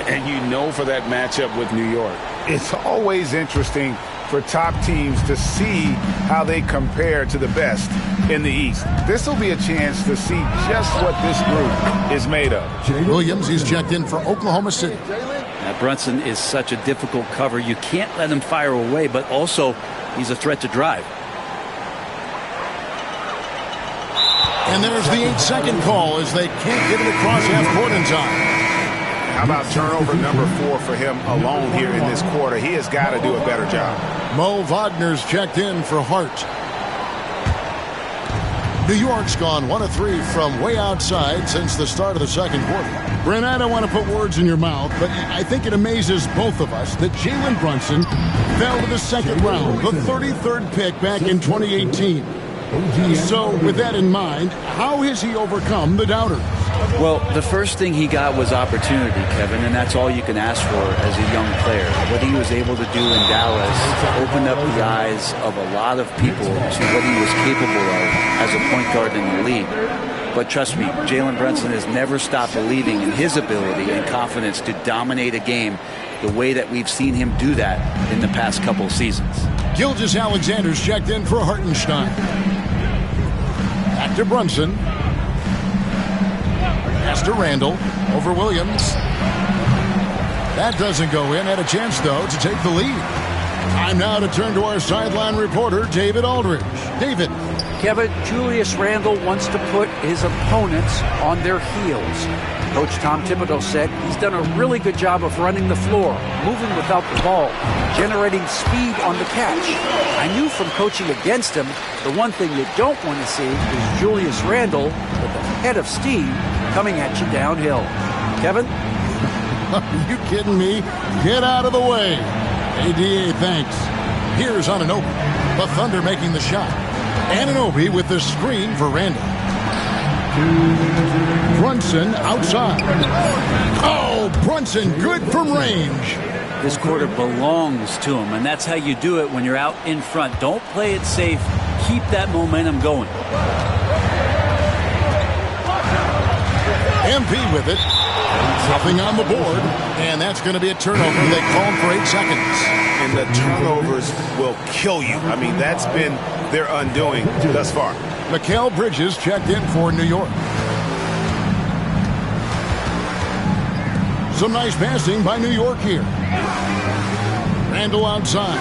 And you know, for that matchup with New York, it's always interesting for top teams to see how they compare to the best in the East. This will be a chance to see just what this group is made of. Williams, he's checked in for Oklahoma City. Now, Brunson is such a difficult cover. You can't let him fire away, but also he's a threat to drive. And there's the 8-second call as they can't get it across half court in time. How about turnover number 4 for him alone here in this quarter? He has got to do a better job. Mo Wagner's checked in for Hart. New York's gone 1 of 3 from way outside since the start of the second quarter. Brent, I don't want to put words in your mouth, but I think it amazes both of us that Jalen Brunson fell to the second round, the 33rd pick back in 2018. So with that in mind, how has he overcome the doubters? Well, the first thing he got was opportunity, Kevin, and that's all you can ask for as a young player. What he was able to do in Dallas opened up the eyes of a lot of people to what he was capable of as a point guard in the league. But trust me, Jalen Brunson has never stopped believing in his ability and confidence to dominate a game the way that we've seen him do that in the past couple seasons. Gilgeous Alexander's checked in for Hartenstein. Back to Brunson. Pass to Randle over Williams. That doesn't go in. Had a chance, though, to take the lead. Time now to turn to our sideline reporter, David Aldridge. David. Kevin, Julius Randle wants to put his opponents on their heels. Coach Tom Thibodeau said he's done a really good job of running the floor, moving without the ball, generating speed on the catch. I knew from coaching against him, the one thing you don't want to see is Julius Randle with a head of steam coming at you downhill. Kevin? Are you kidding me? Get out of the way. ADA, thanks. Here's Anunoby. The Thunder making the shot. Anunoby with the screen for Randle. Brunson outside. Oh, Brunson good from range. This quarter belongs to him, and that's how you do it when you're out in front. Don't play it safe. Keep that momentum going. MP with it. Nothing on the board, and that's going to be a turnover. They called for 8 seconds. And the turnovers will kill you. I mean, that's been their undoing thus far. Mikal Bridges checked in for New York. Some nice passing by New York here. Randall outside.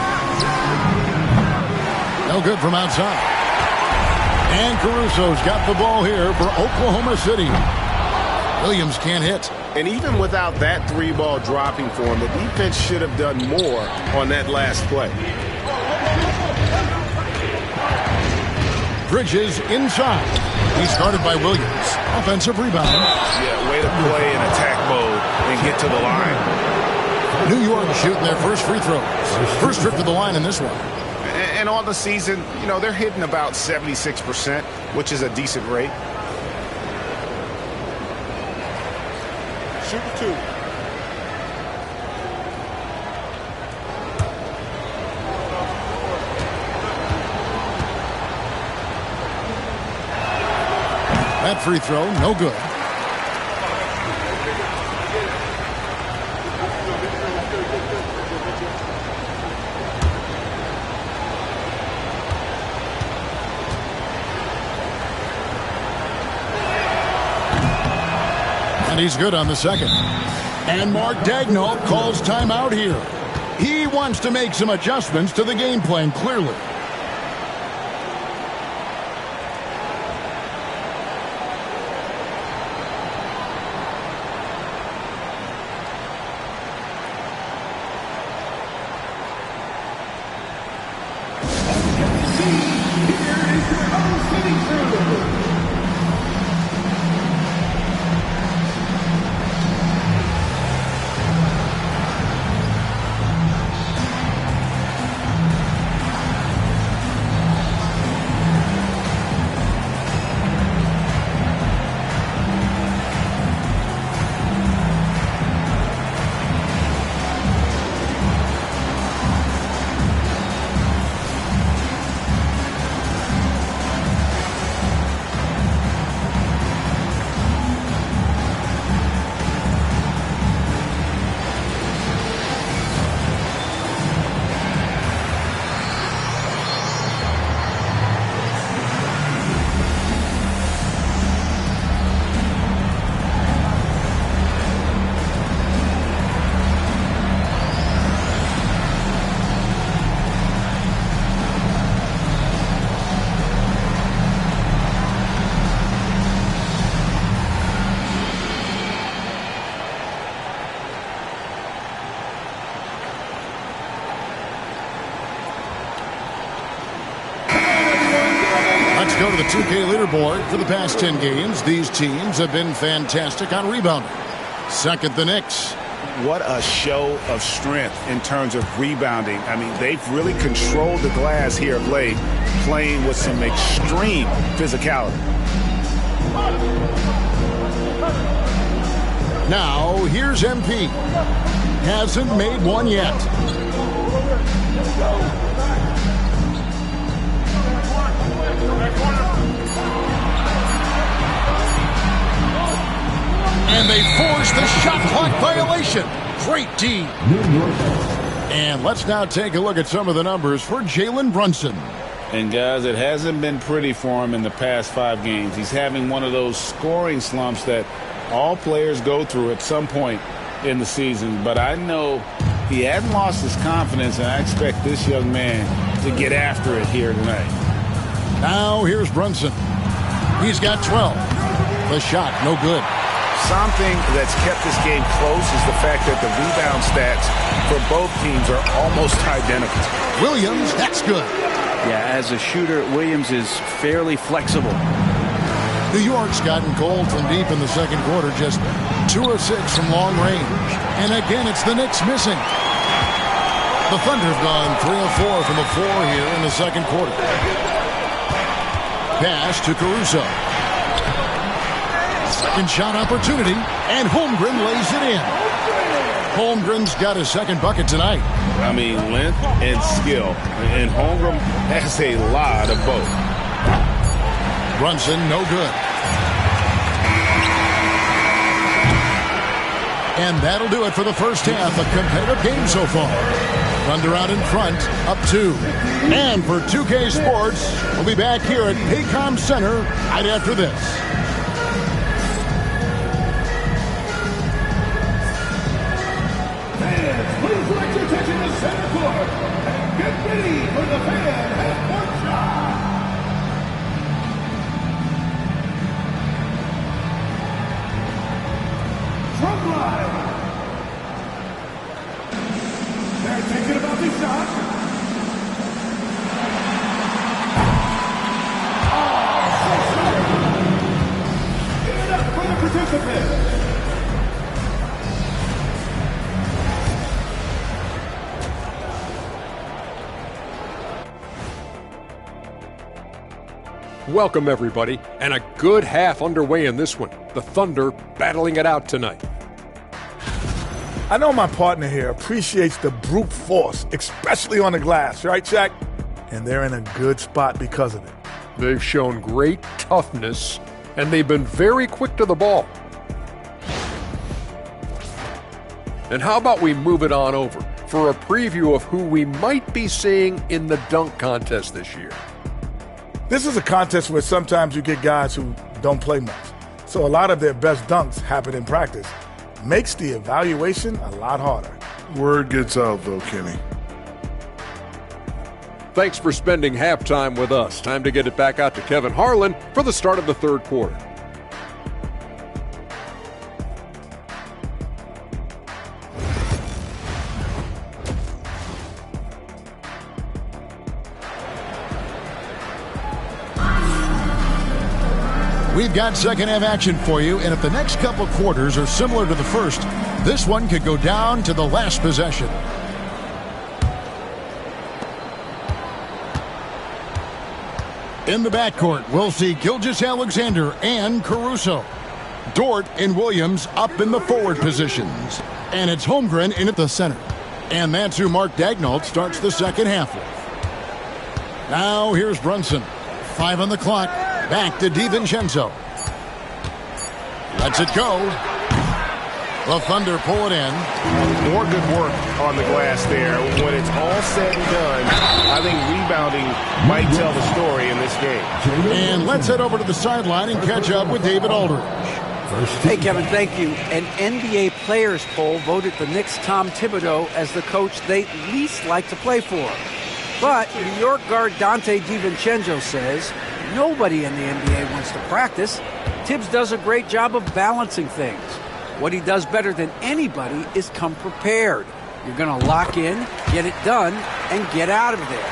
No good from outside. And Caruso's got the ball here for Oklahoma City. Williams can't hit. And even without that 3-ball dropping for him, the defense should have done more on that last play. Bridges inside. He's guarded by Williams. Offensive rebound. Yeah, way to play in attack mode and get to the line. New York shooting their first free throws. First trip to the line in this one. And on the season, you know, they're hitting about 76%, which is a decent rate. Shoot 2. That free throw, no good. And he's good on the second. And Mark Daigneault calls timeout here. He wants to make some adjustments to the game plan, clearly. Go to the 2K leaderboard. For the past 10 games, these teams have been fantastic on rebounding. Second, the Knicks. What a show of strength in terms of rebounding. I mean, they've really controlled the glass here of late, playing with some extreme physicality. Now, here's MP. Hasn't made one yet. And they force the shot clock violation. Great D. And let's now take a look at some of the numbers for Jalen Brunson. And guys, it hasn't been pretty for him in the past 5 games. He's having one of those scoring slumps that all players go through at some point in the season. But I know he hadn't lost his confidence, and I expect this young man to get after it here tonight. Now here's Brunson. He's got 12. The shot, no good. Something that's kept this game close is the fact that the rebound stats for both teams are almost identical. Williams, that's good. Yeah, as a shooter, Williams is fairly flexible. New York's gotten cold from deep in the second quarter, just 2 of 6 from long range. And again, it's the Knicks missing. The Thunder have gone 3 of 4 from the floor here in the second quarter. Pass to Caruso. Second shot opportunity, and Holmgren lays it in. Holmgren's got his second bucket tonight. I mean, length and skill. And Holmgren has a lot of both. Brunson, no good. And that'll do it for the first half. A competitive game so far. Thunder out in front, up 2. And for 2K Sports, we'll be back here at Paycom Center right after this. Fans, please direct your attention to center court and get ready for the fan half-court shot. Front line. They're thinking about the shot. Oh, so sharp. Give it up for the participants. Welcome, everybody, and a good half underway in this one. The Thunder battling it out tonight. I know my partner here appreciates the brute force, especially on the glass, right, Shaq? And they're in a good spot because of it. They've shown great toughness, and they've been very quick to the ball. And how about we move it on over for a preview of who we might be seeing in the dunk contest this year. This is a contest where sometimes you get guys who don't play much. So a lot of their best dunks happen in practice. Makes the evaluation a lot harder. Word gets out, though, Kenny. Thanks for spending halftime with us. Time to get it back out to Kevin Harlan for the start of the third quarter. We've got second half action for you, and if the next couple quarters are similar to the first, this one could go down to the last possession. In the backcourt, we'll see Gilgeous-Alexander and Caruso. Dort and Williams up in the forward positions. And it's Holmgren in at the center. And that's who Mark Daigneault starts the second half with. Now here's Brunson. 5 on the clock. Back to DiVincenzo. Lets it go. The Thunder pull it in. More good work on the glass there. When it's all said and done, I think rebounding might tell the story in this game. And let's head over to the sideline and catch up with David Aldridge. Hey, Kevin, thank you. An NBA players poll voted the Knicks' Tom Thibodeau as the coach they least like to play for. But New York guard Dante DiVincenzo says nobody in the NBA wants to practice. Tibbs does a great job of balancing things. What he does better than anybody is come prepared. You're going to lock in, get it done, and get out of there.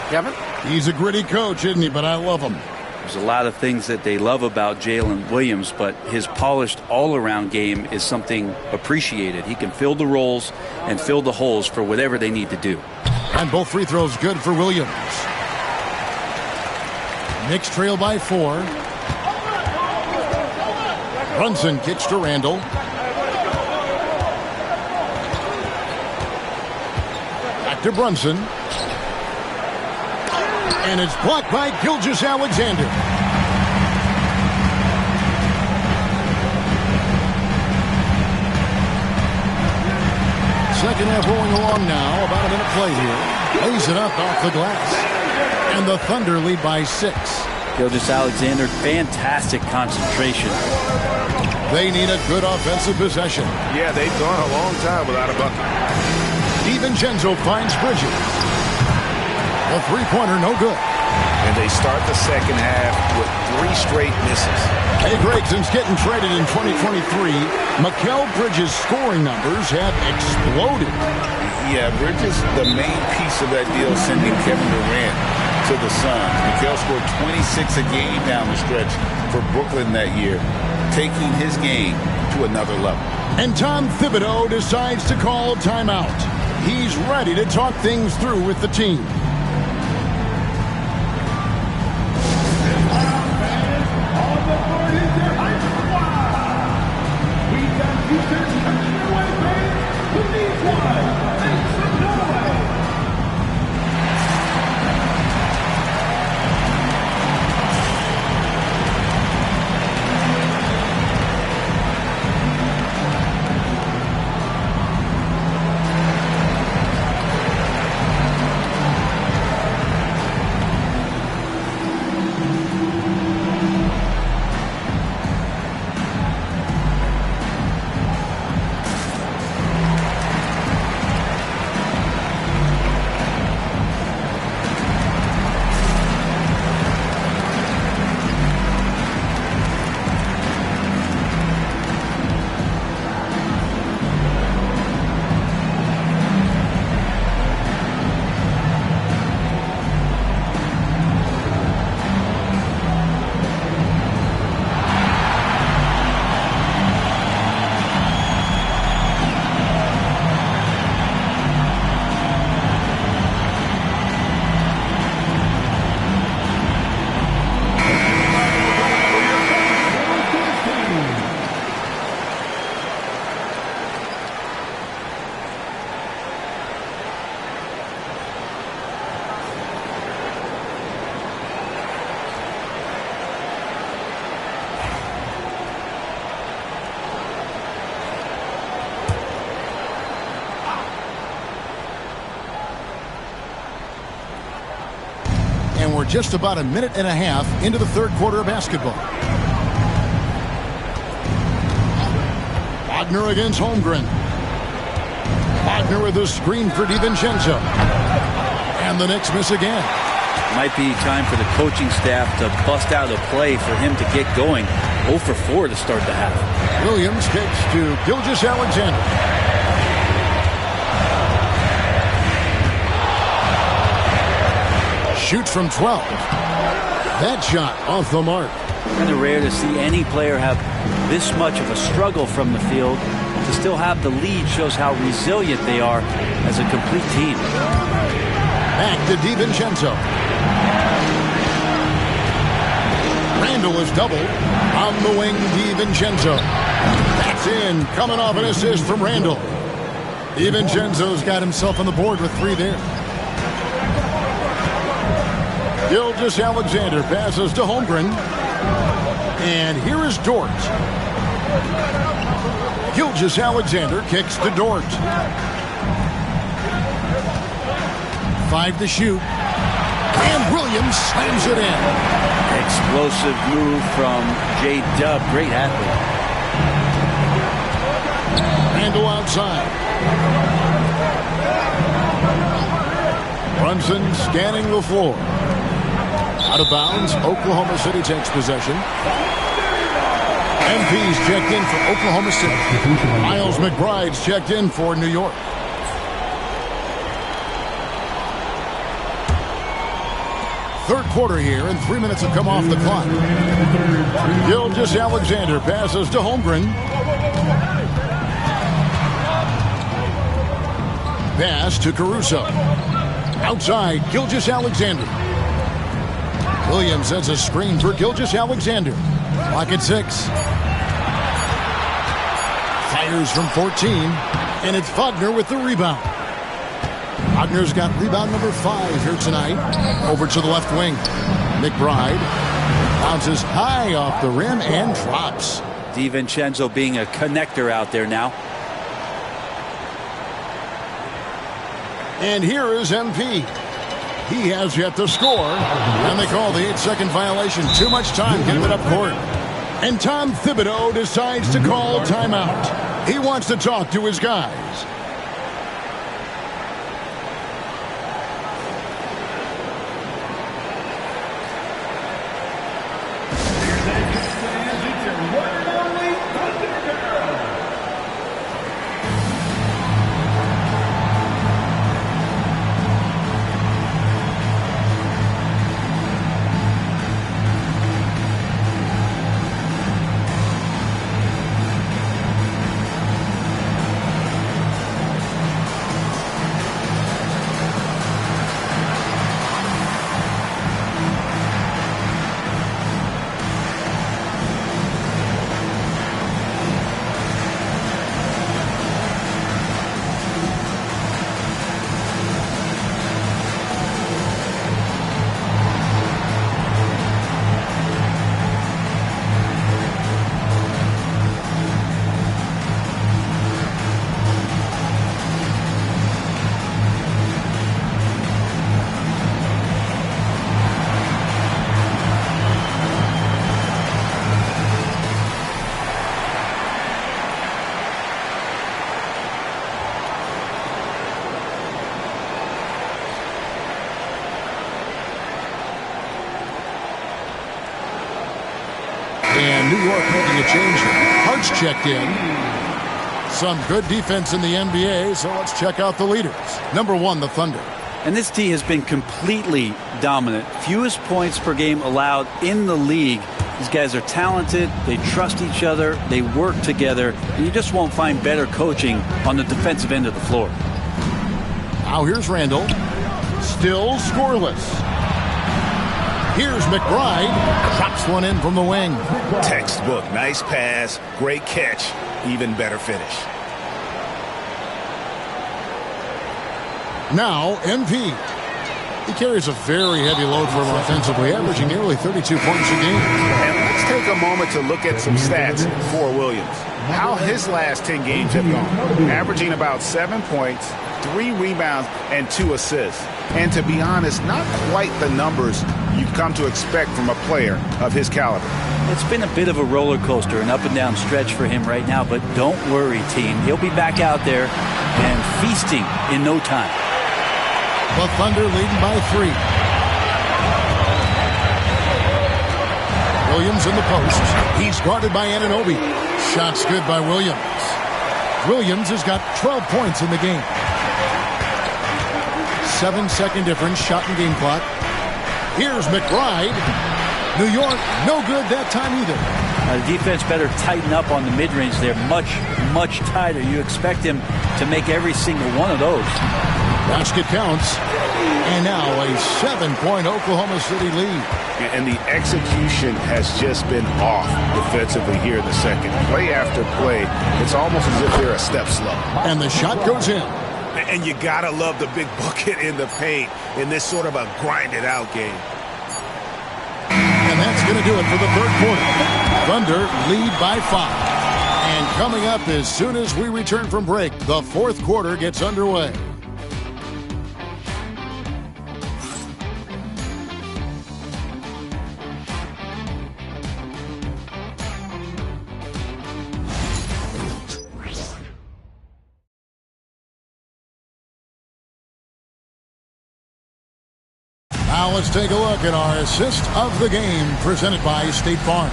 Kevin? He's a gritty coach, isn't he? But I love him. There's a lot of things that they love about Jalen Williams, but his polished all-around game is something appreciated. He can fill the roles and fill the holes for whatever they need to do. And both free throws good for Williams. Knicks trail by 4. Brunson kicks to Randall. Back to Brunson. And it's blocked by Gilgeous-Alexander. Second half rolling along now. About a minute play here. Lays it up off the glass. And the Thunder lead by 6. Gilgeous-Alexander, fantastic concentration. They need a good offensive possession. Yeah, they've gone a long time without a bucket. DiVincenzo finds Bridges. The three-pointer, no good. And they start the second half with 3 straight misses. Hey, Greg, since getting traded in 2023, Mikal Bridges' scoring numbers have exploded. Yeah, Bridges, the main piece of that deal, sending Kevin Durant to the Suns. Mikal scored 26 a game down the stretch for Brooklyn that year, taking his game to another level. And Tom Thibodeau decides to call a timeout. He's ready to talk things through with the team. We're just about a minute and a half into the third quarter of basketball. Wagner against Holmgren. Wagner with a screen for DiVincenzo. And the Knicks miss again. Might be time for the coaching staff to bust out a play for him to get going. 0 for 4 to start the half. Williams kicks to Gilgeous-Alexander. Shoots from 12. That shot off the mark. Kind of rare to see any player have this much of a struggle from the field. To still have the lead shows how resilient they are as a complete team. Back to DiVincenzo. Randall is doubled. On the wing, DiVincenzo. That's in. Coming off an assist from Randall. DiVincenzo's got himself on the board with 3 there. Gilgeous-Alexander passes to Holmgren. And here is Dort. Gilgeous-Alexander kicks to Dort. 5 to shoot. And Williams slams it in. Explosive move from J-Dub. Great athlete. Randall outside. Brunson scanning the floor. Out of bounds. Oklahoma City takes possession. MP's checked in for Oklahoma City. Miles McBride's checked in for New York. Third quarter here, and 3 minutes have come off the clock. Gilgeous-Alexander passes to Holmgren. Pass to Caruso. Outside, Gilgeous-Alexander. Williams sends a screen for Gilgeous-Alexander. Clock at 6. Fires from 14, and it's Wagner with the rebound. Wagner's got rebound number 5 here tonight. Over to the left wing. McBride bounces high off the rim and drops. DiVincenzo being a connector out there now. And here is MP. He has yet to score. And they call the 8-second violation. Too much time getting it up court. And Tom Thibodeau decides to call a timeout. He wants to talk to his guys. And New York making a change. Hart's checked in. Some good defense in the NBA, so let's check out the leaders. Number 1, the Thunder. And this team has been completely dominant. Fewest points per game allowed in the league. These guys are talented. They trust each other. They work together. And you just won't find better coaching on the defensive end of the floor. Now here's Randall. Still scoreless. Here's McBride. Drops one in from the wing. Textbook. Nice pass. Great catch. Even better finish. Now MP. He carries a very heavy load for him offensively, averaging nearly 32 points a game. And let's take a moment to look at some stats for Williams. How his last 10 games have gone. Averaging about 7 points, 3 rebounds and 2 assists. And to be honest, not quite the numbers you've come to expect from a player of his caliber. It's been a bit of a roller coaster, an up and down stretch for him right now, but don't worry, team. He'll be back out there and feasting in no time. The Thunder leading by 3. Williams in the post. He's guarded by Anunoby. Shot's good by Williams. Williams has got 12 points in the game. 7-second difference, shot and game clock. Here's McBride. New York, no good that time either. The defense better tighten up on the mid-range. They're much, much tighter. You expect him to make every single one of those. Basket counts. And now a 7-point Oklahoma City lead. And the execution has just been off defensively here in the second. Play after play, it's almost as if they're a step slow. And the shot goes in. And you gotta love the big bucket in the paint in this sort of a grinded-out game. And that's going to do it for the third quarter. Thunder lead by 5. And coming up as soon as we return from break, the fourth quarter gets underway. Now let's take a look at our assist of the game presented by State Farm.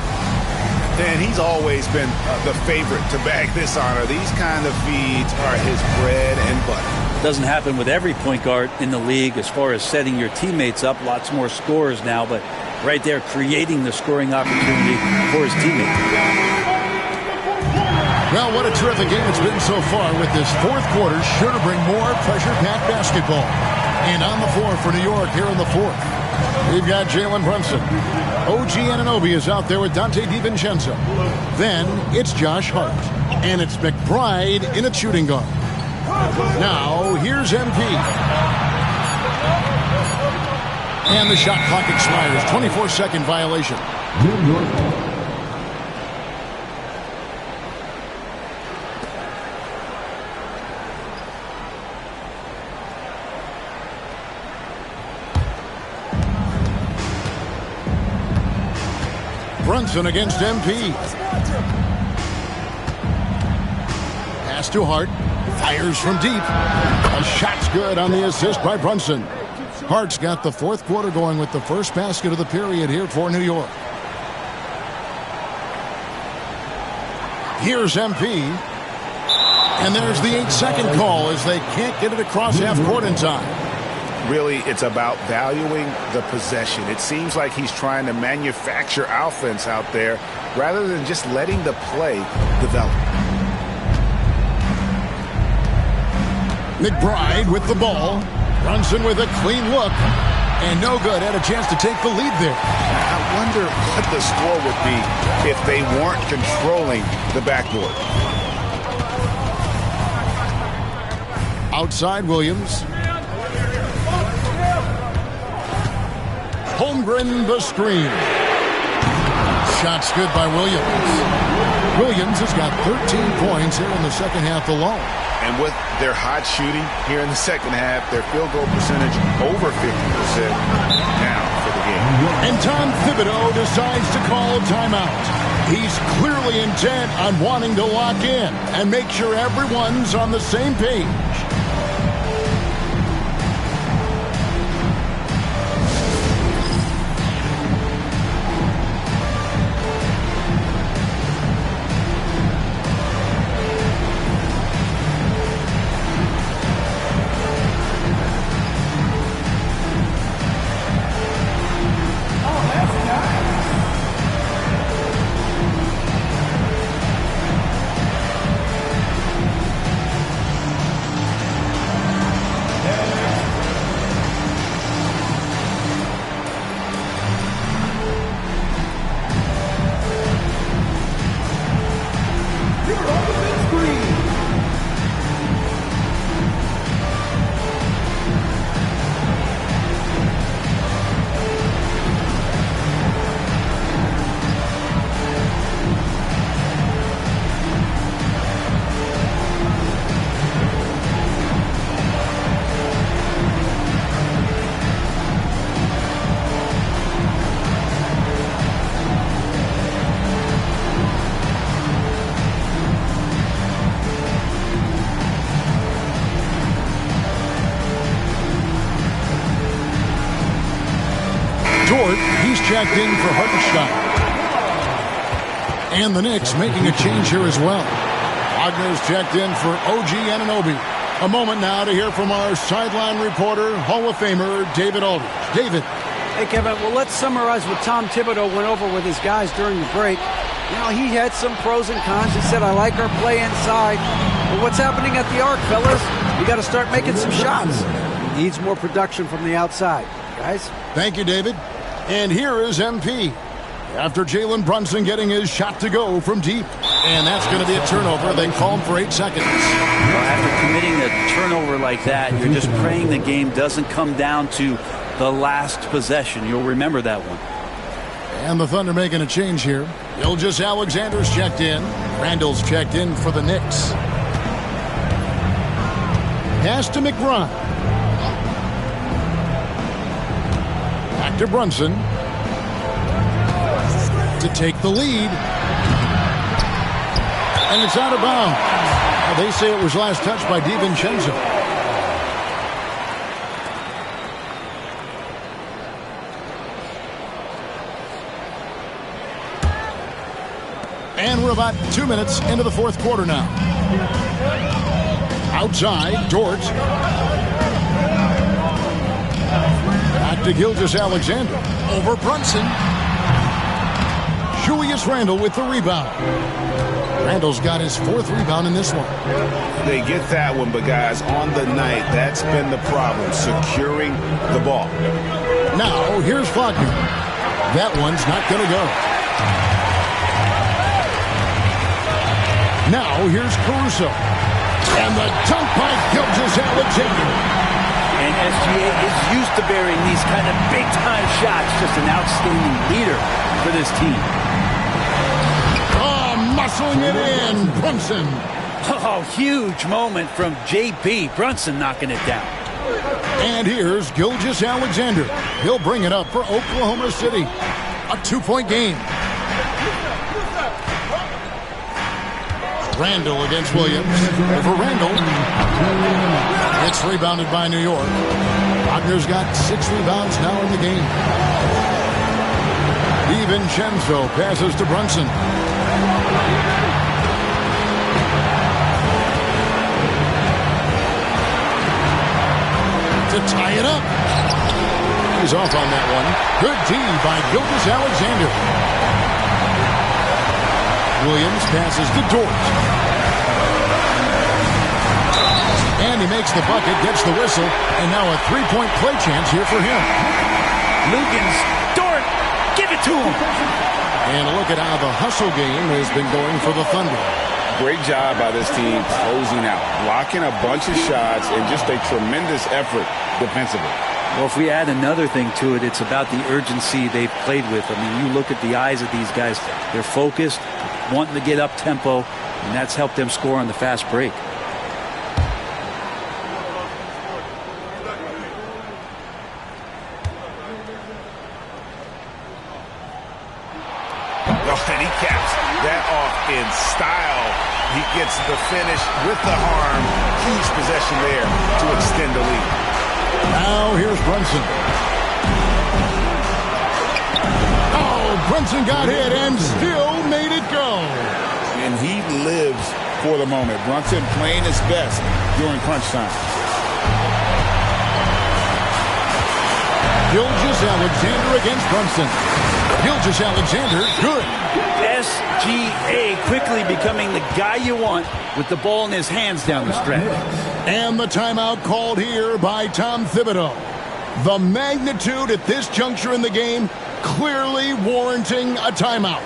And he's always been the favorite to bag this honor. These kind of feeds are his bread and butter. Doesn't happen with every point guard in the league as far as setting your teammates up. Lots more scorers now, but right there creating the scoring opportunity for his teammates. Well, what a terrific game it's been so far with this fourth quarter. Sure to bring more pressure-packed basketball. And on the floor for New York here in the fourth, we've got Jalen Brunson. OG Anunoby is out there with Dante DiVincenzo. Then it's Josh Hart. And it's McBride in a shooting guard. Now, here's MP. And the shot clock expires. 24-second violation. Brunson against MP. Pass to Hart. Fires from deep. A shot's good on the assist by Brunson. Hart's got the fourth quarter going with the first basket of the period here for New York. Here's MP. And there's the 8-second call as they can't get it across half court in time. Really, it's about valuing the possession. It seems like he's trying to manufacture offense out there rather than just letting the play develop. McBride with the ball. Brunson with a clean look. And no good. Had a chance to take the lead there. I wonder what the score would be if they weren't controlling the backboard. Outside Williams. Holmgren the screen. Shot's good by Williams. Williams has got 13 points here in the second half alone. And with their hot shooting here in the second half, their field goal percentage over 50% now for the game. And Tom Thibodeau decides to call timeout. He's clearly intent on wanting to lock in and make sure everyone's on the same page. Dort, he's checked in for Hartenstein. And the Knicks making a change here as well. Wagner's checked in for OG Anunoby. A moment now to hear from our sideline reporter, Hall of Famer David Aldridge. David. Hey, Kevin, well, let's summarize what Tom Thibodeau went over with his guys during the break. You know, he had some pros and cons. He said, I like our play inside. But what's happening at the arc, fellas? We got to start making some shots. He needs more production from the outside. Guys? Thank you, David. And here is MP. After Jalen Brunson getting his shot to go from deep. And that's going to be a turnover. They call him for 8 seconds. Well, after committing a turnover like that, you're just praying the game doesn't come down to the last possession. You'll remember that one. And the Thunder making a change here. Gilgeous-Alexander's checked in. Randall's checked in for the Knicks. Pass to McBride. Back to Brunson. To take the lead. And it's out of bounds. They say it was last touched by DiVincenzo. And we're about 2 minutes into the fourth quarter now. Outside, Dort. Back to Gilgeous-Alexander. Over Brunson. Julius Randle with the rebound. Randall's got his 4th rebound in this one. They get that one, but guys, on the night, that's been the problem, securing the ball. Now, here's Wagner. That one's not going to go. Now, here's Caruso. And the dunk by Gilgeous-Alexander. And SGA is used to burying these kind of big-time shots. Just an outstanding leader for this team. Muscling it in, Brunson. Oh, huge moment from JB. Brunson knocking it down. And here's Gilgeous-Alexander. He'll bring it up for Oklahoma City. A 2-point game. Randall against Williams. Over Randall. It's rebounded by New York. Wagner's got 6 rebounds now in the game. DiVincenzo passes to Brunson. To tie it up. He's off on that one. Good D by Gilgeous-Alexander. Williams passes to Dort. And he makes the bucket, gets the whistle, and now a 3-point play chance here for him. Lugans, Dort, give it to him. And look at how the hustle game has been going for the Thunder. Great job by this team closing out, blocking a bunch of shots, and just a tremendous effort defensively. Well, if we add another thing to it, it's about the urgency they've played with. I mean, you look at the eyes of these guys. They're focused, wanting to get up tempo, and that's helped them score on the fast break. And he caps that off in style. He gets the finish with the arm. Huge possession there to extend the lead. Now here's Brunson. Oh, Brunson got hit and still made it go. And he lives for the moment. Brunson playing his best during crunch time. Gilgeous-Alexander against Brunson. Gilgeous-Alexander, good. SGA quickly becoming the guy you want with the ball in his hands down the stretch. And the timeout called here by Tom Thibodeau. The magnitude at this juncture in the game clearly warranting a timeout.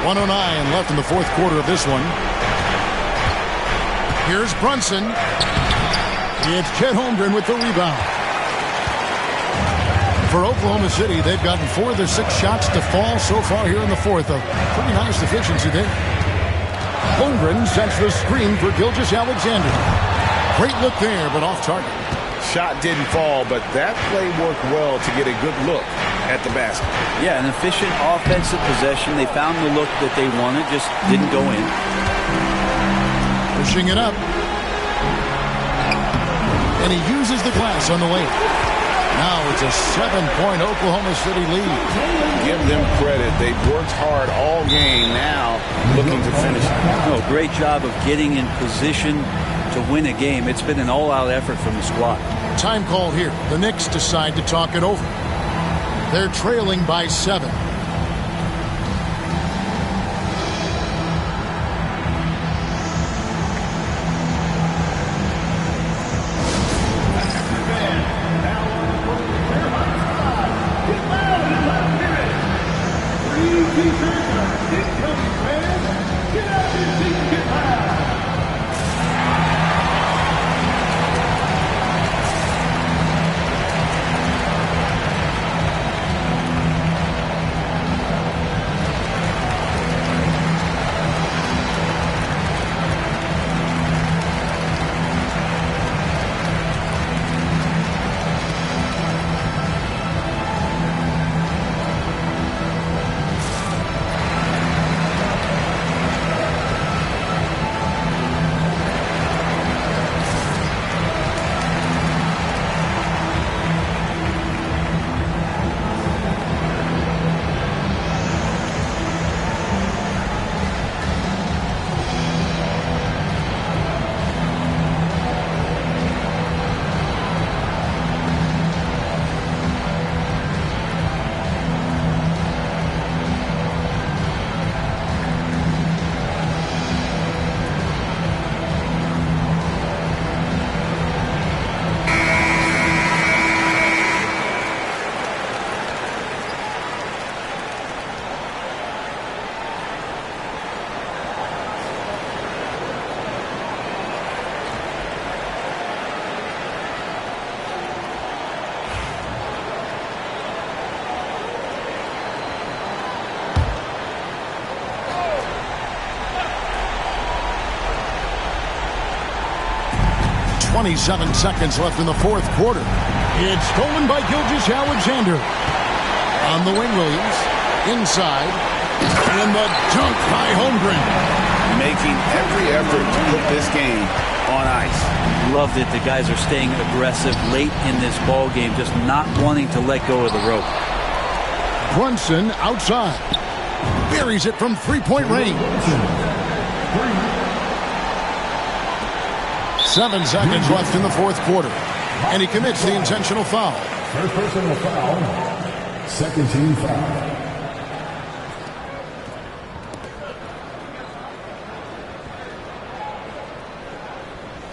1:09 left in the fourth quarter of this one. Here's Brunson. It's Chet Holmgren with the rebound. For Oklahoma City, they've gotten 4 of their 6 shots to fall so far here in the fourth. A pretty nice efficiency there. Holmgren sets the screen for Gilgeous-Alexander. Great look there, but off target. Shot didn't fall, but that play worked well to get a good look at the basket. Yeah, an efficient offensive possession. They found the look that they wanted, just didn't go in. Pushing it up. And he uses the glass on the way. Now it's a 7-point Oklahoma City lead. Give them credit. They've worked hard all game, now looking to finish it. Oh, great job of getting in position to win a game. It's been an all-out effort from the squad. Time call here. The Knicks decide to talk it over. They're trailing by 7. .27 seconds left in the fourth quarter. It's stolen by Gilgeous-Alexander. On the wing, Williams. Inside. And the dunk by Holmgren. Making every effort to put this game on ice. Loved it. The guys are staying aggressive late in this ball game, just not wanting to let go of the rope. Brunson outside. Buries it from three-point range. 7 seconds left in the fourth quarter. And he commits the intentional foul. First personal foul. Second team foul.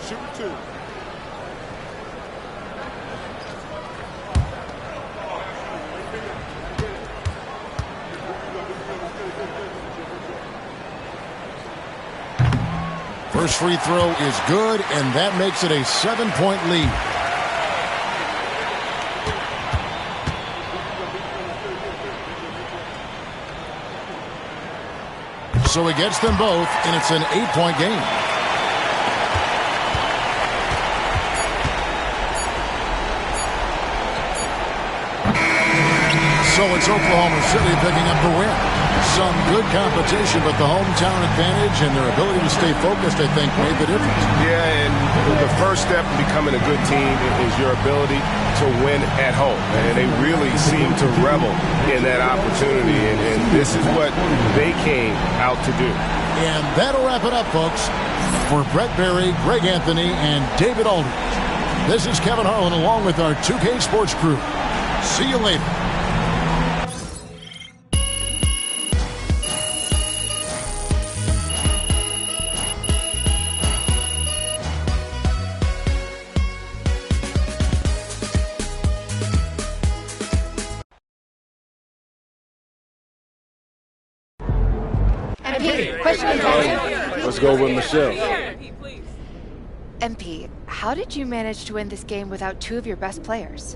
Shoot 2. First free throw is good, and that makes it a 7-point lead. So he gets them both, and it's an 8-point game. So it's Oklahoma City picking up the win. Some good competition, but the hometown advantage and their ability to stay focused, I think, made the difference. Yeah, and the first step in becoming a good team is your ability to win at home. And they really seem to revel in that opportunity, and this is what they came out to do. And that'll wrap it up, folks. For Brett Berry, Greg Anthony, and David Aldridge, this is Kevin Harlan along with our 2K Sports crew. See you later. Okay, question and answer. Let's go with Michelle. MP, how did you manage to win this game without two of your best players?